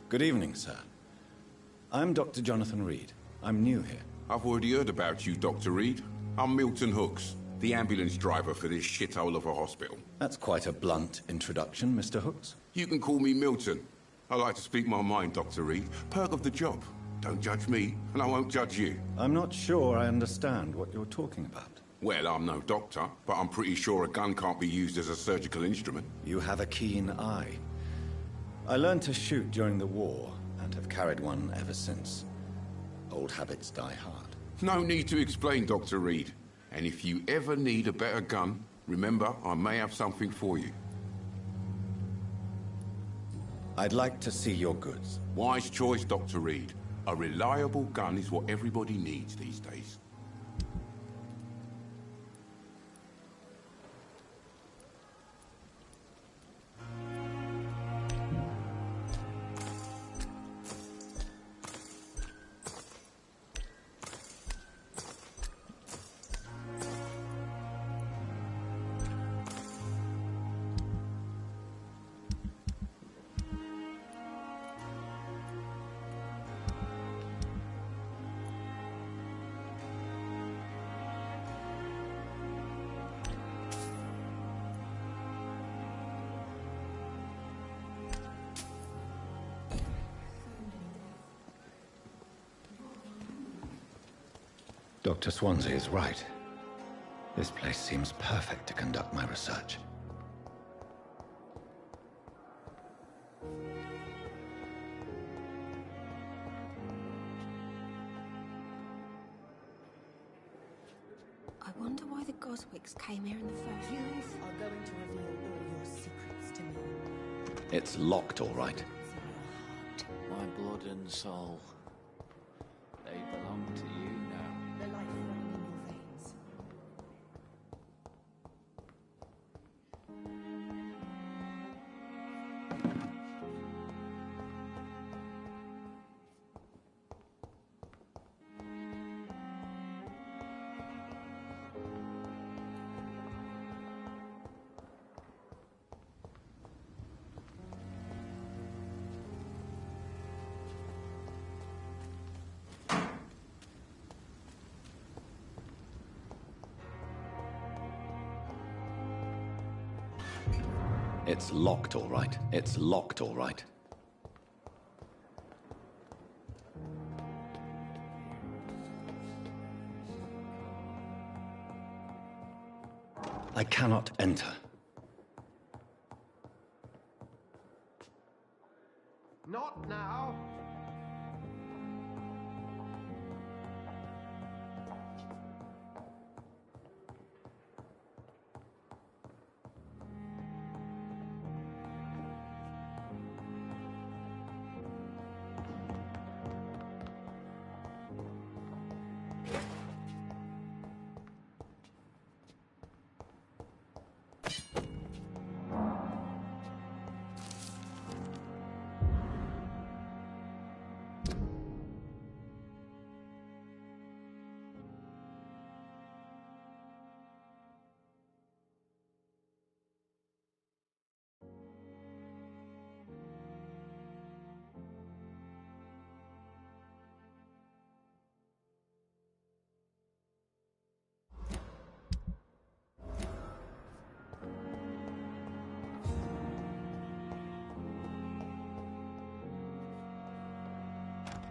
Good evening, sir. I'm Dr. Jonathan Reed. I'm new here. I've already heard about you, Dr. Reed. I'm Milton Hooks, the ambulance driver for this shithole of a hospital. That's quite a blunt introduction, Mr. Hooks. You can call me Milton. I like to speak my mind, Dr. Reed. Perk of the job. Don't judge me, and I won't judge you. I'm not sure I understand what you're talking about. Well, I'm no doctor, but I'm pretty sure a gun can't be used as a surgical instrument. You have a keen eye. I learned to shoot during the war, and have carried one ever since. Old habits die hard. No need to explain, Dr. Reed. And if you ever need a better gun, remember, I may have something for you. I'd like to see your goods. Wise choice, Dr. Reed. A reliable gun is what everybody needs these days. Dr. Swansea is right. This place seems perfect to conduct my research. I wonder why the Goswicks came here in the first place. You are going to reveal all your secrets to me. It's locked, all right. My blood and soul. They belong to you now. The life running in your veins. It's locked, all right. It's locked, all right. I cannot enter. Not now.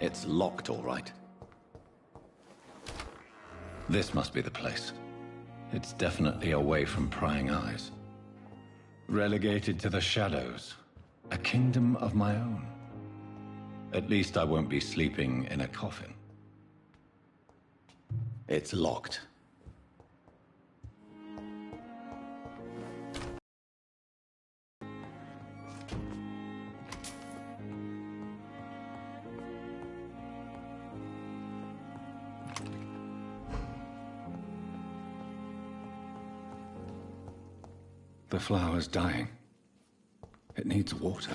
It's locked, all right. This must be the place. It's definitely away from prying eyes. Relegated to the shadows. A kingdom of my own. At least I won't be sleeping in a coffin. It's locked. The flower's dying. It needs water.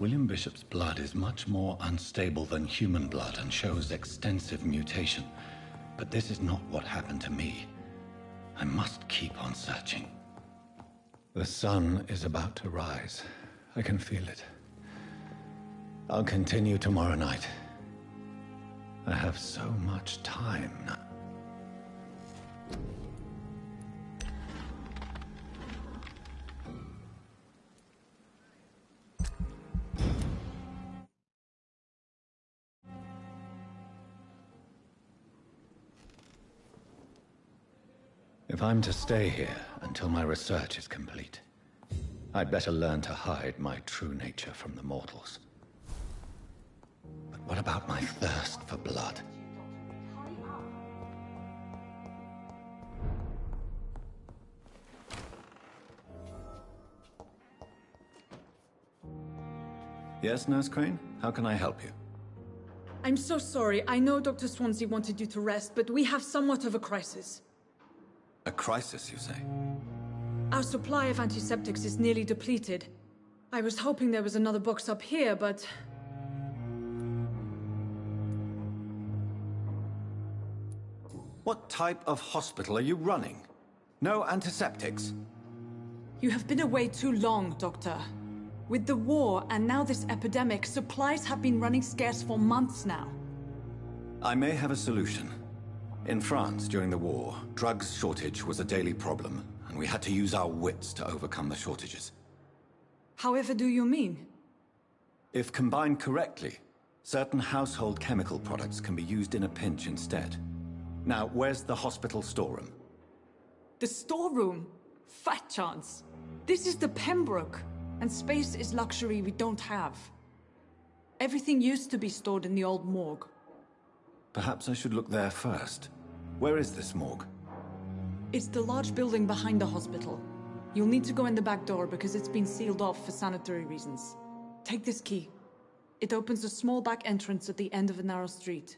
William Bishop's blood is much more unstable than human blood and shows extensive mutation. But this is not what happened to me. I must keep on searching. The sun is about to rise. I can feel it. I'll continue tomorrow night. I have so much time now. If I'm to stay here until my research is complete, I'd better learn to hide my true nature from the mortals. But what about my thirst for blood? Yes, Nurse Crane? How can I help you? I'm so sorry. I know Dr. Swansea wanted you to rest, but we have somewhat of a crisis. A crisis, you say? Our supply of antiseptics is nearly depleted. I was hoping there was another box up here, but... What type of hospital are you running? No antiseptics? You have been away too long, Doctor. With the war and now this epidemic, supplies have been running scarce for months now. I may have a solution. In France, during the war, drugs shortage was a daily problem, and we had to use our wits to overcome the shortages. However do you mean? If combined correctly, certain household chemical products can be used in a pinch instead. Now, where's the hospital storeroom? The storeroom? Fat chance. This is the Pembroke, and space is luxury we don't have. Everything used to be stored in the old morgue. Perhaps I should look there first. Where is this morgue? It's the large building behind the hospital. You'll need to go in the back door because it's been sealed off for sanitary reasons. Take this key. It opens a small back entrance at the end of a narrow street.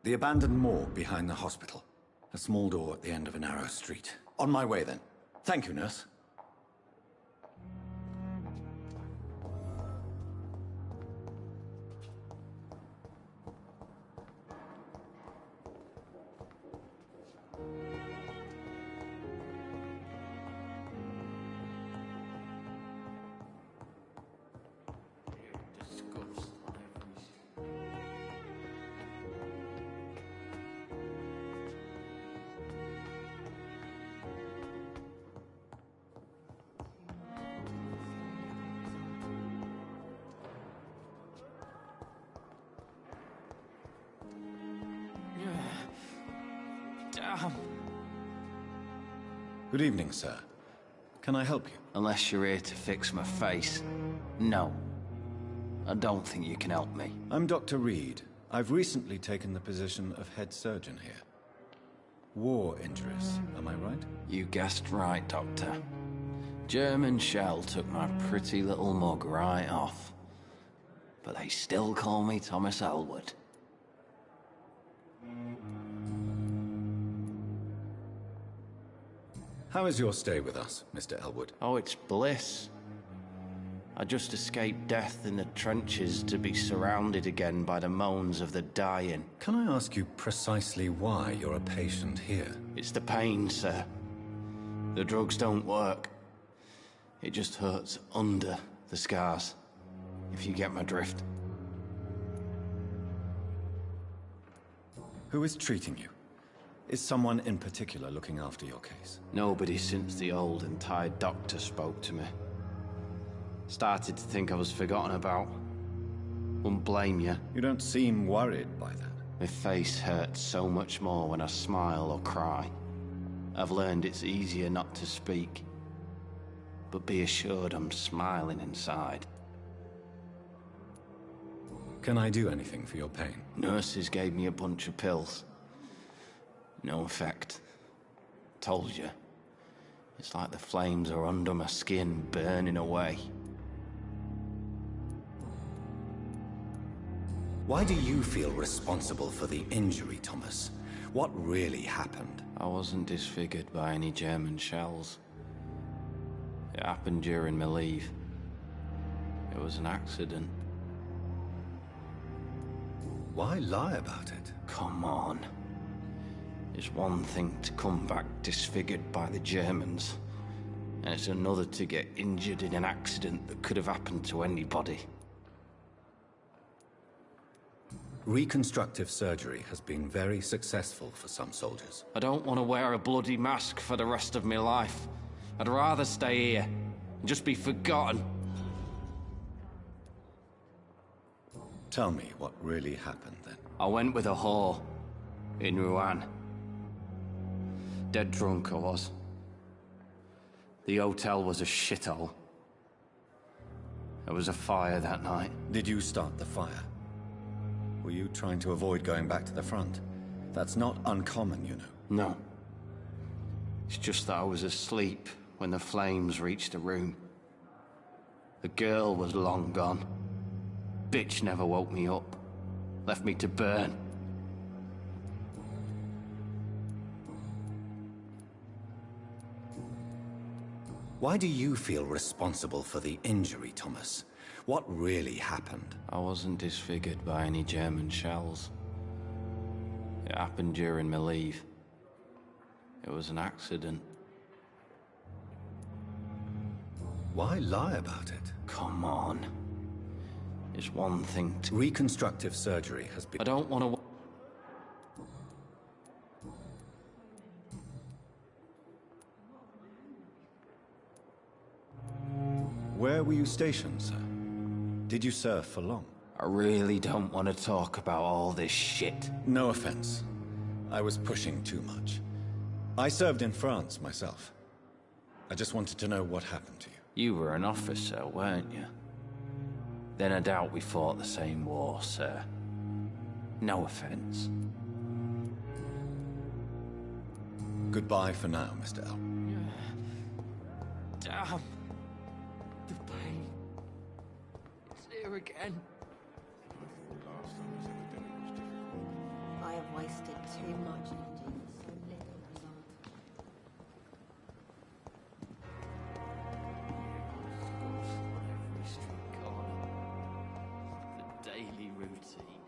The abandoned morgue behind the hospital. A small door at the end of a narrow street. On my way then. Thank you, nurse. Good evening, sir. Can I help you? Unless you're here to fix my face. No. I don't think you can help me. I'm Dr. Reed. I've recently taken the position of head surgeon here. War injuries, am I right? You guessed right, Doctor. German shell took my pretty little mug right off. But they still call me Thomas Elwood. How is your stay with us, Mr. Elwood? Oh, it's bliss. I just escaped death in the trenches to be surrounded again by the moans of the dying. Can I ask you precisely why you're a patient here? It's the pain, sir. The drugs don't work. It just hurts under the scars, if you get my drift. Who is treating you? Is someone in particular looking after your case? Nobody since the old and tired doctor spoke to me. Started to think I was forgotten about. Wouldn't blame you. You don't seem worried by that. My face hurts so much more when I smile or cry. I've learned it's easier not to speak. But be assured I'm smiling inside. Can I do anything for your pain? Nurses gave me a bunch of pills. No effect. Told you. It's like the flames are under my skin, burning away. Why do you feel responsible for the injury, Thomas? What really happened? I wasn't disfigured by any German shells. It happened during my leave. It was an accident. Why lie about it? Come on. It's one thing to come back disfigured by the Germans, and it's another to get injured in an accident that could have happened to anybody. Reconstructive surgery has been very successful for some soldiers. I don't want to wear a bloody mask for the rest of my life. I'd rather stay here and just be forgotten. Tell me what really happened then. I went with a whore in Rouen. Dead drunk I was. The hotel was a shithole. There was a fire that night. Did you start the fire? Were you trying to avoid going back to the front? That's not uncommon, you know. No. It's just that I was asleep when the flames reached the room. The girl was long gone. Bitch never woke me up. Left me to burn. Why do you feel responsible for the injury, Thomas? What really happened? I wasn't disfigured by any German shells. It happened during my leave. It was an accident. Why lie about it? Come on. It's one thing to... Reconstructive surgery has been... I don't want to... Where were you stationed, sir? Did you serve for long? I really don't want to talk about all this shit. No offense. I was pushing too much. I served in France myself. I just wanted to know what happened to you. You were an officer, weren't you? Then I doubt we fought the same war, sir. No offense. Goodbye for now, Mr. L. Damn. The pain. It's here again. I have wasted too much energy for so little result. Every street corner. The daily routine.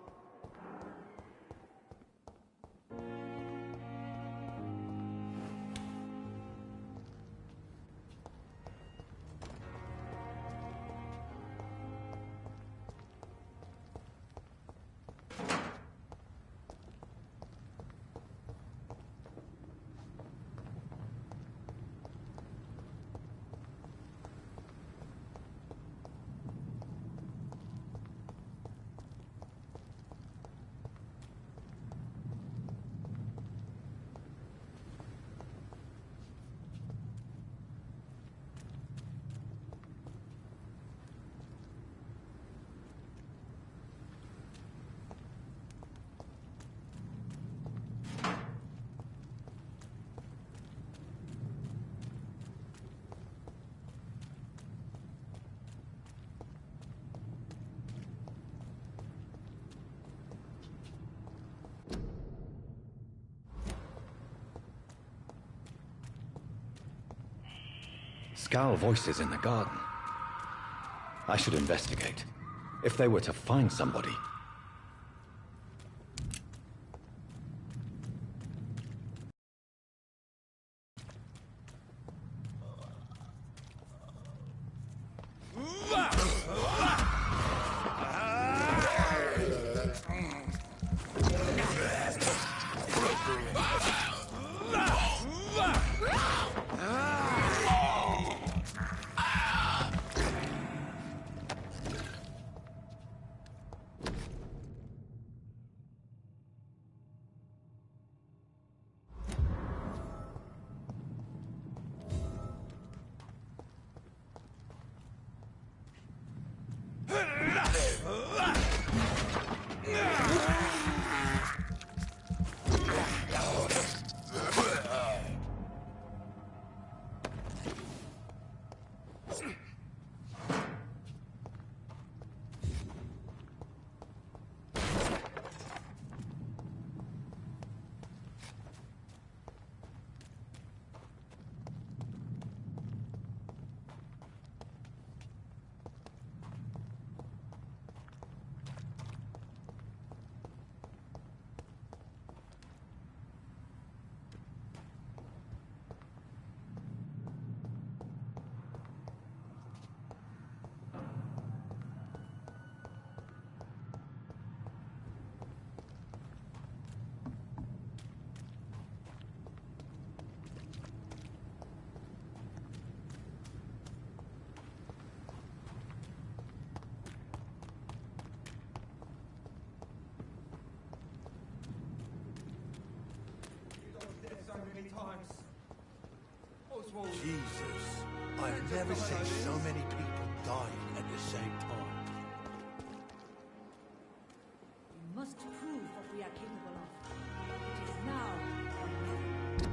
Scowl voices in the garden. I should investigate. If they were to find somebody... I've never seen so many people dying at the same time. We must prove what we are capable of. It is now or never.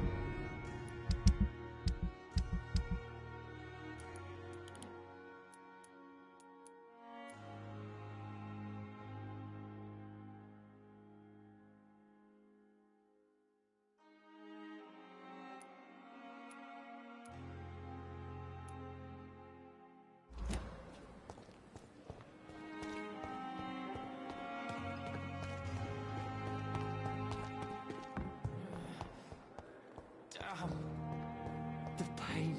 The pain.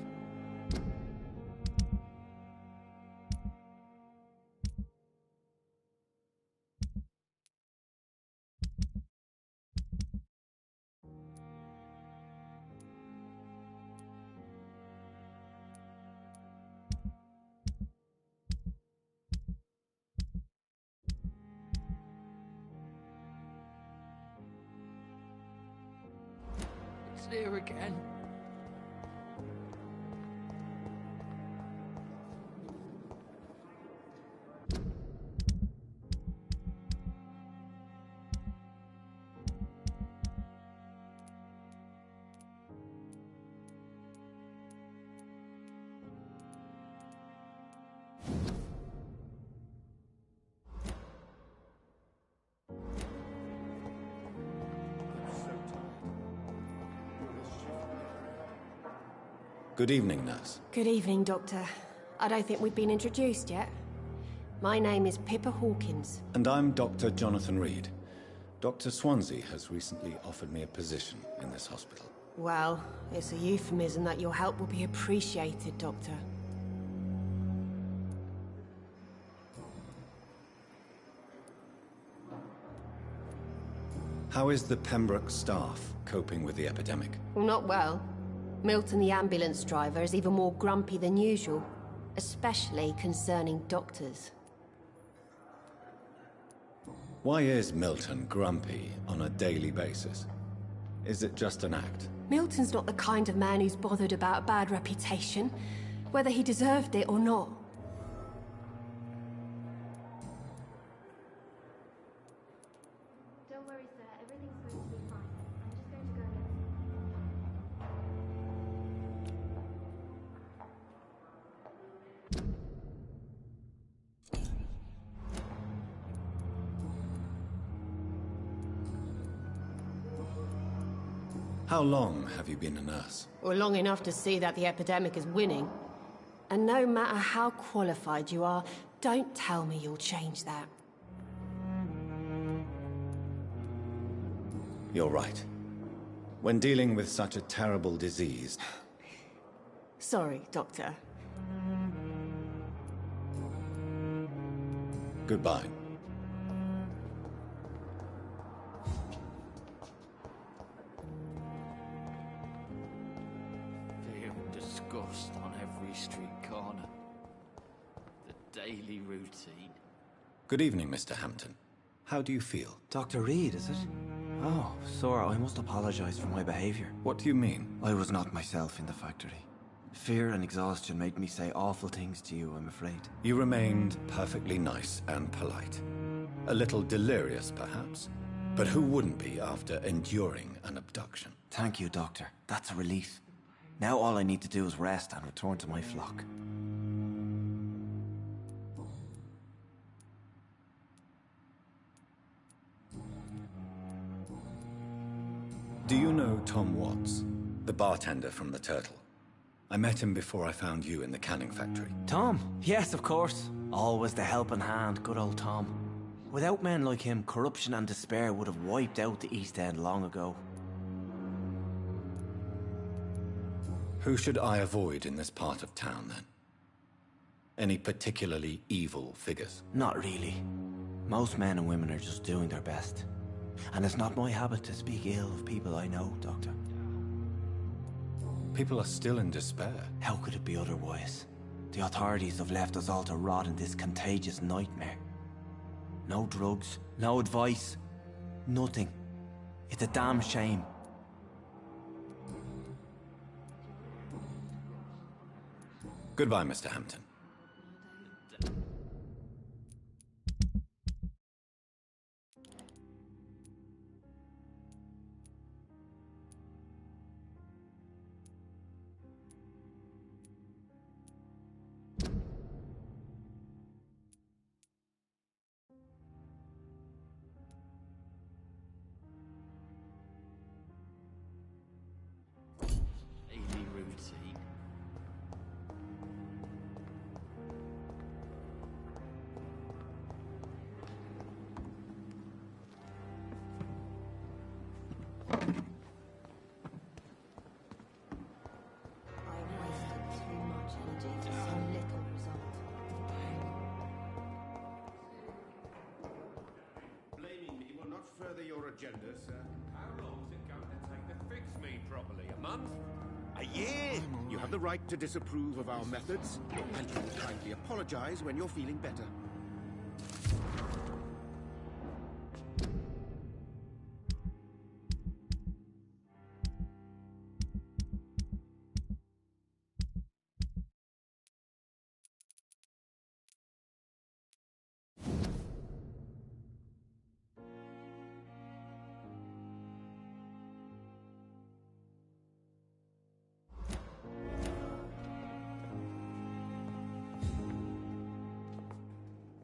It's here again. Good evening, nurse. Good evening, Doctor. I don't think we've been introduced yet. My name is Pippa Hawkins. And I'm Dr. Jonathan Reed. Dr. Swansea has recently offered me a position in this hospital. Well, it's a euphemism that your help will be appreciated, Doctor. How is the Pembroke staff coping with the epidemic? Well, not well. Milton, the ambulance driver, is even more grumpy than usual, especially concerning doctors. Why is Milton grumpy on a daily basis? Is it just an act? Milton's not the kind of man who's bothered about a bad reputation, whether he deserved it or not. Don't worry, sir. Everything's going to be fine. I'm just going to go get How long have you been a nurse? Well, long enough to see that the epidemic is winning. And no matter how qualified you are, don't tell me you'll change that. You're right. When dealing with such a terrible disease... Sorry, Doctor. Goodbye. Fear and disgust on every street corner. The daily routine. Good evening, Mr. Hampton. How do you feel? Dr. Reed, is it? Oh, Sora, I must apologize for my behavior. What do you mean? I was not myself in the factory. Fear and exhaustion made me say awful things to you, I'm afraid. You remained perfectly nice and polite. A little delirious, perhaps. But who wouldn't be after enduring an abduction? Thank you, Doctor. That's a relief. Now all I need to do is rest and return to my flock. Do you know Tom Watts, the bartender from the Turtle? I met him before I found you in the canning factory. Tom? Yes, of course. Always the helping hand, good old Tom. Without men like him, corruption and despair would have wiped out the East End long ago. Who should I avoid in this part of town, then? Any particularly evil figures? Not really. Most men and women are just doing their best. And it's not my habit to speak ill of people I know, Doctor. People are still in despair. How could it be otherwise? The authorities have left us all to rot in this contagious nightmare. No drugs, no advice, nothing. It's a damn shame. Goodbye, Mr. Hampton. Daily routine. I have wasted too much energy for so little result. Blaming me will not further your agenda, sir. How long is it going to take to fix me properly? A month? A year? You have the right to disapprove of our methods, and you will kindly apologize when you're feeling better.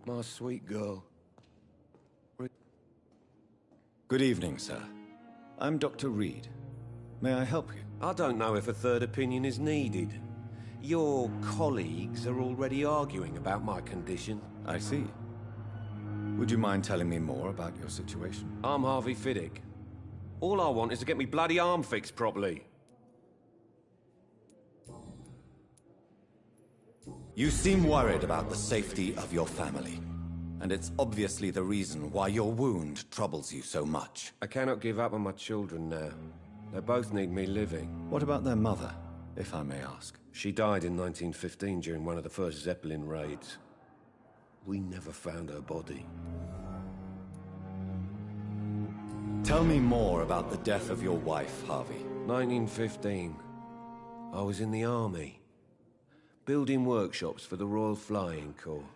My sweet girl. Good evening, sir. I'm Dr. Reed. May I help you? I don't know if a third opinion is needed. Your colleagues are already arguing about my condition. I see. Would you mind telling me more about your situation? I'm Harvey Fiddick. All I want is to get me bloody arm fixed properly. You seem worried about the safety of your family. And it's obviously the reason why your wound troubles you so much. I cannot give up on my children now. They both need me living. What about their mother, if I may ask? She died in 1915 during one of the first Zeppelin raids. We never found her body. Tell me more about the death of your wife, Harvey. 1915. I was in the army. Building workshops for the Royal Flying Corps.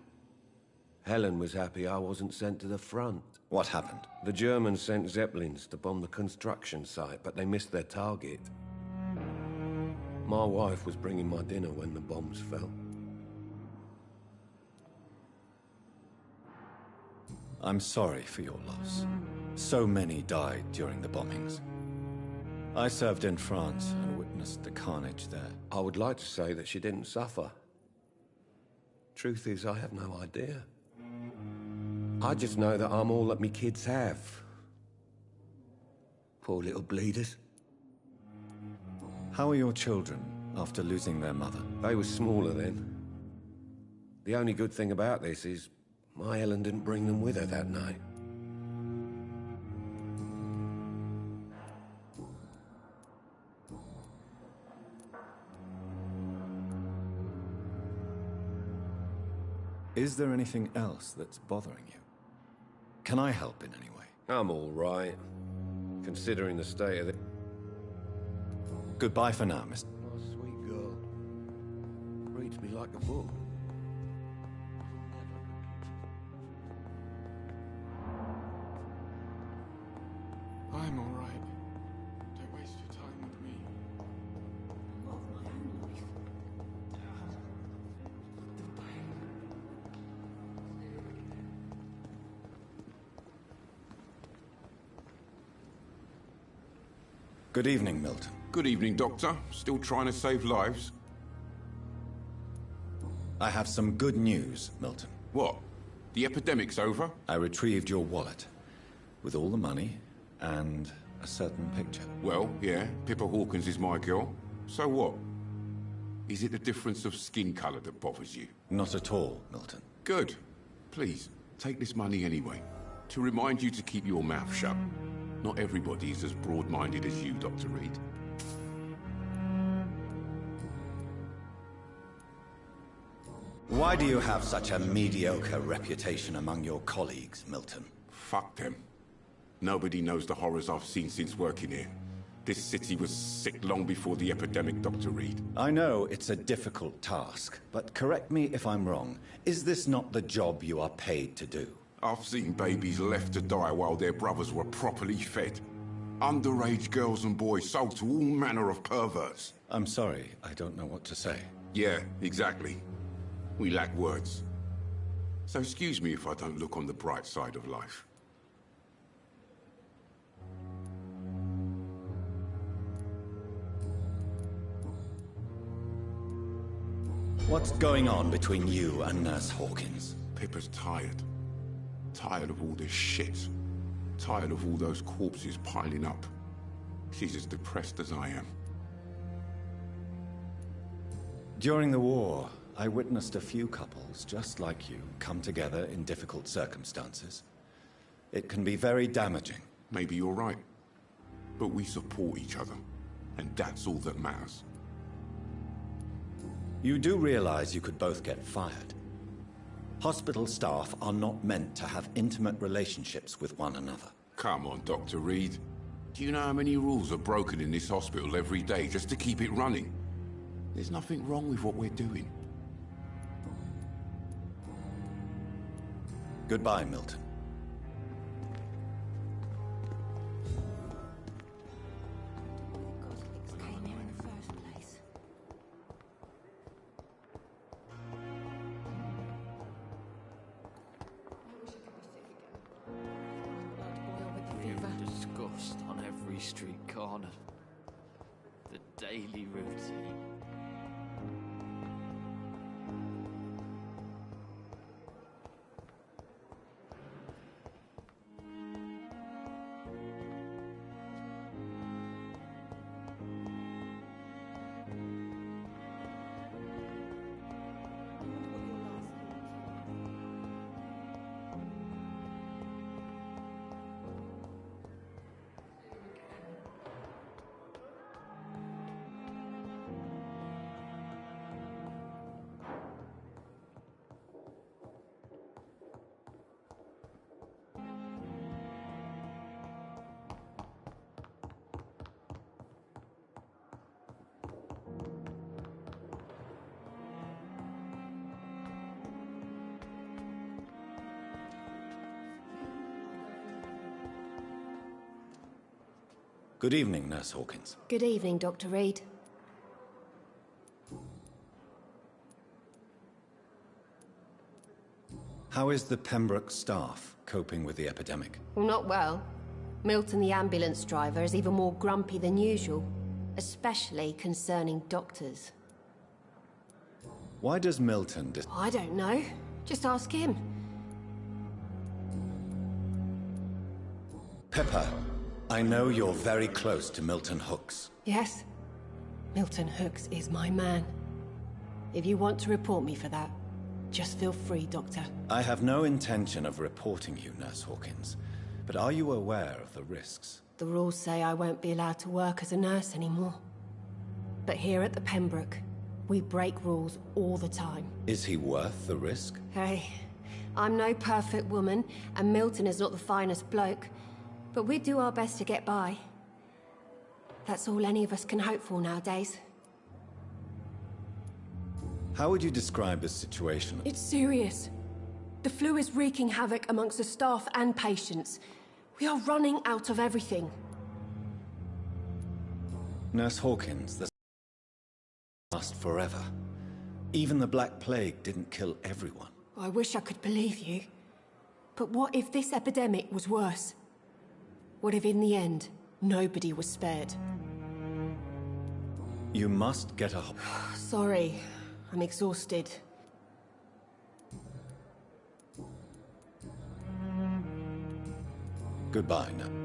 Helen was happy I wasn't sent to the front. What happened? The Germans sent Zeppelins to bomb the construction site, but they missed their target. My wife was bringing my dinner when the bombs fell. I'm sorry for your loss. So many died during the bombings. I served in France and witnessed the carnage there. I would like to say that she didn't suffer. Truth is, I have no idea. I just know that I'm all that me kids have. Poor little bleeders. How are your children after losing their mother? They were smaller then. The only good thing about this is my Helen didn't bring them with her that night. Is there anything else that's bothering you? Can I help in any way? I'm all right, considering the state of the... Goodbye for now, Mr. My sweet girl. Reads me like a book. I'm all right. Don't waste your time with me. Good evening, Milton. Good evening, Doctor. Still trying to save lives? I have some good news, Milton. What? The epidemic's over? I retrieved your wallet, with all the money and a certain picture. Well, yeah, Pippa Hawkins is my girl. So what? Is it the difference of skin colour that bothers you? Not at all, Milton. Good. Please, take this money anyway. To remind you to keep your mouth shut. Not everybody is as broad-minded as you, Dr. Reed. Why do you have such a mediocre reputation among your colleagues, Milton? Fuck them. Nobody knows the horrors I've seen since working here. This city was sick long before the epidemic, Dr. Reed. I know it's a difficult task, but correct me if I'm wrong. Is this not the job you are paid to do? I've seen babies left to die while their brothers were properly fed. Underage girls and boys sold to all manner of perverts. I'm sorry, I don't know what to say. Yeah, exactly. We lack words. So excuse me if I don't look on the bright side of life. What's going on between you and Nurse Hawkins? Pippa's tired. Tired of all this shit. Tired of all those corpses piling up. She's as depressed as I am. During the war, I witnessed a few couples just like you come together in difficult circumstances. It can be very damaging. Maybe you're right. But we support each other. And that's all that matters. You do realize you could both get fired. Hospital staff are not meant to have intimate relationships with one another. Come on, Dr. Reed. Do you know how many rules are broken in this hospital every day just to keep it running? There's nothing wrong with what we're doing. Goodbye, Milton. Disgust on every street corner. The daily routine. Good evening, Nurse Hawkins. Good evening, Dr. Reed. How is the Pembroke staff coping with the epidemic? Well, not well. Milton, the ambulance driver, is even more grumpy than usual, especially concerning doctors. Why does Milton I don't know. Just ask him. Pippa, I know you're very close to Milton Hooks. Yes? Milton Hooks is my man. If you want to report me for that, just feel free, Doctor. I have no intention of reporting you, Nurse Hawkins, but are you aware of the risks? The rules say I won't be allowed to work as a nurse anymore. But here at the Pembroke, we break rules all the time. Is he worth the risk? Hey, I'm no perfect woman, and Milton is not the finest bloke, but we do our best to get by. That's all any of us can hope for nowadays. How would you describe the situation? It's serious. The flu is wreaking havoc amongst the staff and patients. We are running out of everything. Nurse Hawkins, the last forever. Even the Black Plague didn't kill everyone. I wish I could believe you. But what if this epidemic was worse? What if in the end, nobody was spared? You must get a... Sorry, I'm exhausted. Goodbye now.